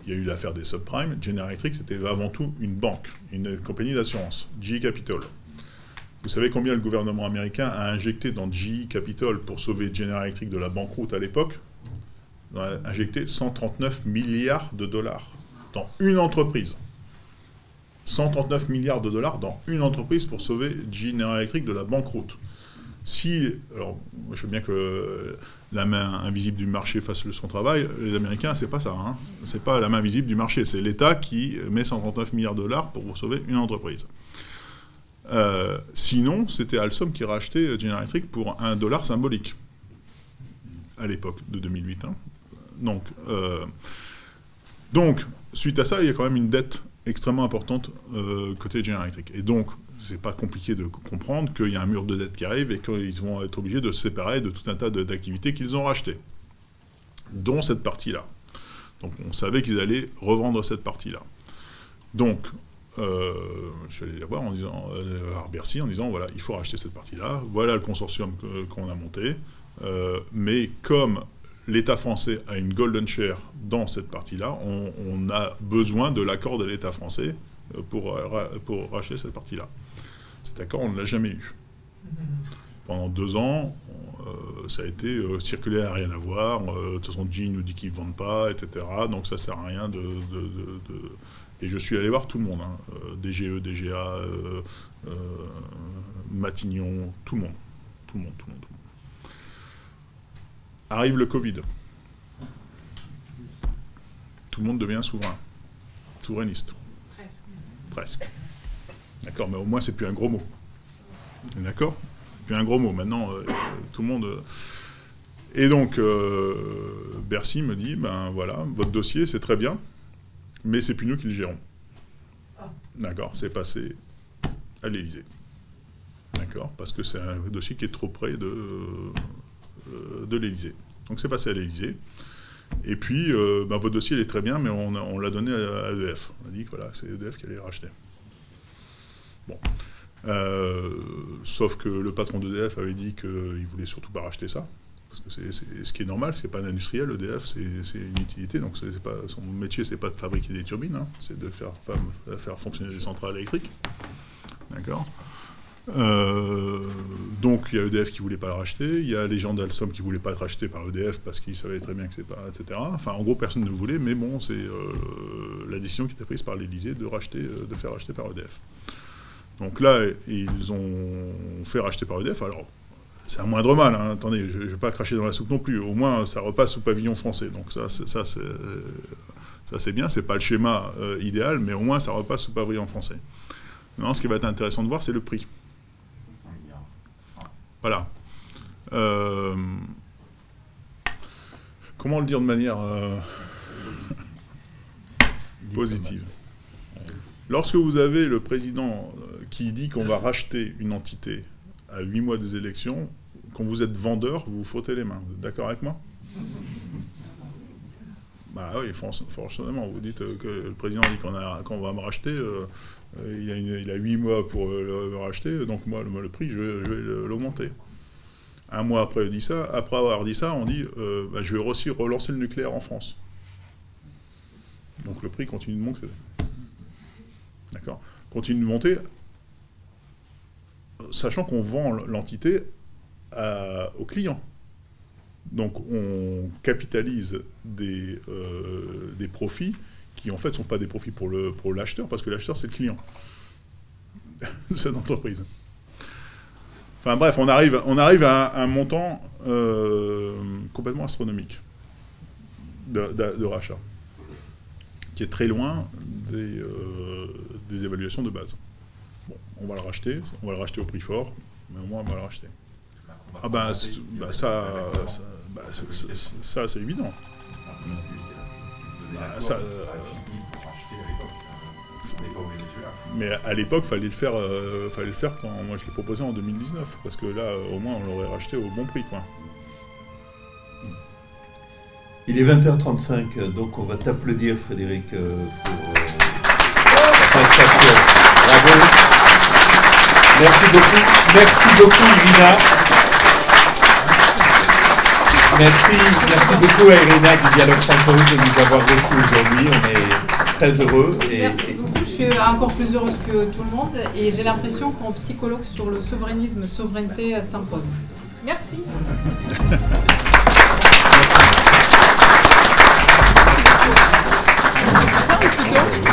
il y a eu l'affaire des subprimes, General Electric, c'était avant tout une banque, une compagnie d'assurance, GE Capital. Vous savez combien le gouvernement américain a injecté dans GE Capital pour sauver General Electric de la banqueroute à l'époque? Il a injecté 139 milliards de dollars dans une entreprise. 139 milliards de dollars dans une entreprise pour sauver General Electric de la banqueroute. Alors, je veux bien que la main invisible du marché fasse son travail, les Américains, c'est pas ça. Hein. C'est pas la main invisible du marché, c'est l'État qui met 139 milliards de dollars pour sauver une entreprise. Sinon, c'était Alstom qui rachetait General Electric pour $1 symbolique, à l'époque de 2008. Hein. Donc, suite à ça, il y a quand même une dette extrêmement importante côté General Electric. Et donc, c'est pas compliqué de comprendre qu'il y a un mur de dette qui arrive et qu'ils vont être obligés de se séparer de tout un tas d'activités qu'ils ont rachetées, dont cette partie-là. Donc, on savait qu'ils allaient revendre cette partie-là. Donc, je suis allé les voir à Bercy en disant, voilà, il faut racheter cette partie-là, voilà le consortium qu'on a monté, mais comme l'État français a une golden share dans cette partie-là, on a besoin de l'accord de l'État français pour racheter cette partie-là. Cet accord, on ne l'a jamais eu. Pendant 2 ans, ça a été circulé à rien à voir, de toute façon, G nous dit qu'ils ne vendent pas, etc. Donc ça ne sert à rien Et je suis allé voir tout le monde, hein, DGE, DGA, Matignon, tout le monde. Arrive le Covid. Tout le monde devient souverain. Souverainiste. Presque. D'accord, mais au moins, c'est plus un gros mot. D'accord ? C'est plus un gros mot. Maintenant, tout le monde... Et donc, Bercy me dit, ben voilà, votre dossier, c'est très bien, mais c'est plus nous qui le gérons. D'accord, c'est passé à l'Élysée. D'accord, parce que c'est un dossier qui est trop près de l'Élysée. Donc c'est passé à l'Élysée. Et puis, votre dossier il est très bien, mais on l'a donné à EDF. On a dit que voilà, c'est EDF qui allait le racheter. Bon. Sauf que le patron d'EDF avait dit qu'il ne voulait surtout pas racheter ça. Parce que ce qui est normal, c'est pas un industriel, EDF, c'est une utilité. Donc son métier, c'est pas de fabriquer des turbines, hein, c'est de faire fonctionner des centrales électriques. D'accord ? Donc il y a EDF qui ne voulait pas le racheter, il y a les gens d'Alstom qui ne voulaient pas être rachetés par EDF parce qu'ils savaient très bien que c'est pas, etc. Enfin, en gros, personne ne le voulait, mais bon, c'est la décision qui était prise par l'Élysée de faire racheter par EDF. Donc là, ils ont fait racheter par EDF. Alors, c'est un moindre mal, hein. Attendez, je ne vais pas cracher dans la soupe non plus. Au moins, ça repasse sous pavillon français. Donc ça c'est bien. C'est pas le schéma idéal, mais au moins, ça repasse sous pavillon français. Maintenant, ce qui va être intéressant de voir, c'est le prix. Voilà. Comment le dire de manière positive ? Lorsque vous avez le président qui dit qu'on va racheter une entité à 8 mois des élections, quand vous êtes vendeur, vous vous frottez les mains. Vous êtes d'accord avec moi ? Bah oui, forcément, vous dites que le président dit qu'on va me racheter, il a 8 mois pour le racheter, donc moi, le prix, je vais l'augmenter. Un mois après, après avoir dit ça, on dit je vais aussi relancer le nucléaire en France. Donc le prix continue de monter. D'accord ? Continue de monter, sachant qu'on vend l'entité aux clients. Donc on capitalise des profits qui en fait ne sont pas des profits pour l'acheteur, parce que l'acheteur c'est le client de cette entreprise. Enfin bref, on arrive à un montant complètement astronomique de rachat, qui est très loin des évaluations de base. Bon, on va le racheter au prix fort, mais au moins on va le racheter. Ah ben, ça c'est évident. Mais à l'époque, fallait le faire quand moi je l'ai proposé en 2019, parce que là, au moins, on l'aurait racheté au bon prix, quoi. Il est 20h35, donc on va t'applaudir, Frédéric, pour ta prestation. Bravo. Merci beaucoup, Irina. Merci beaucoup à Irina du Dialogue.com de nous avoir reçus aujourd'hui. On est très heureux. Merci beaucoup. Je suis encore plus heureuse que tout le monde et j'ai l'impression qu'un petit colloque sur le souveraineté s'impose. Merci. Merci.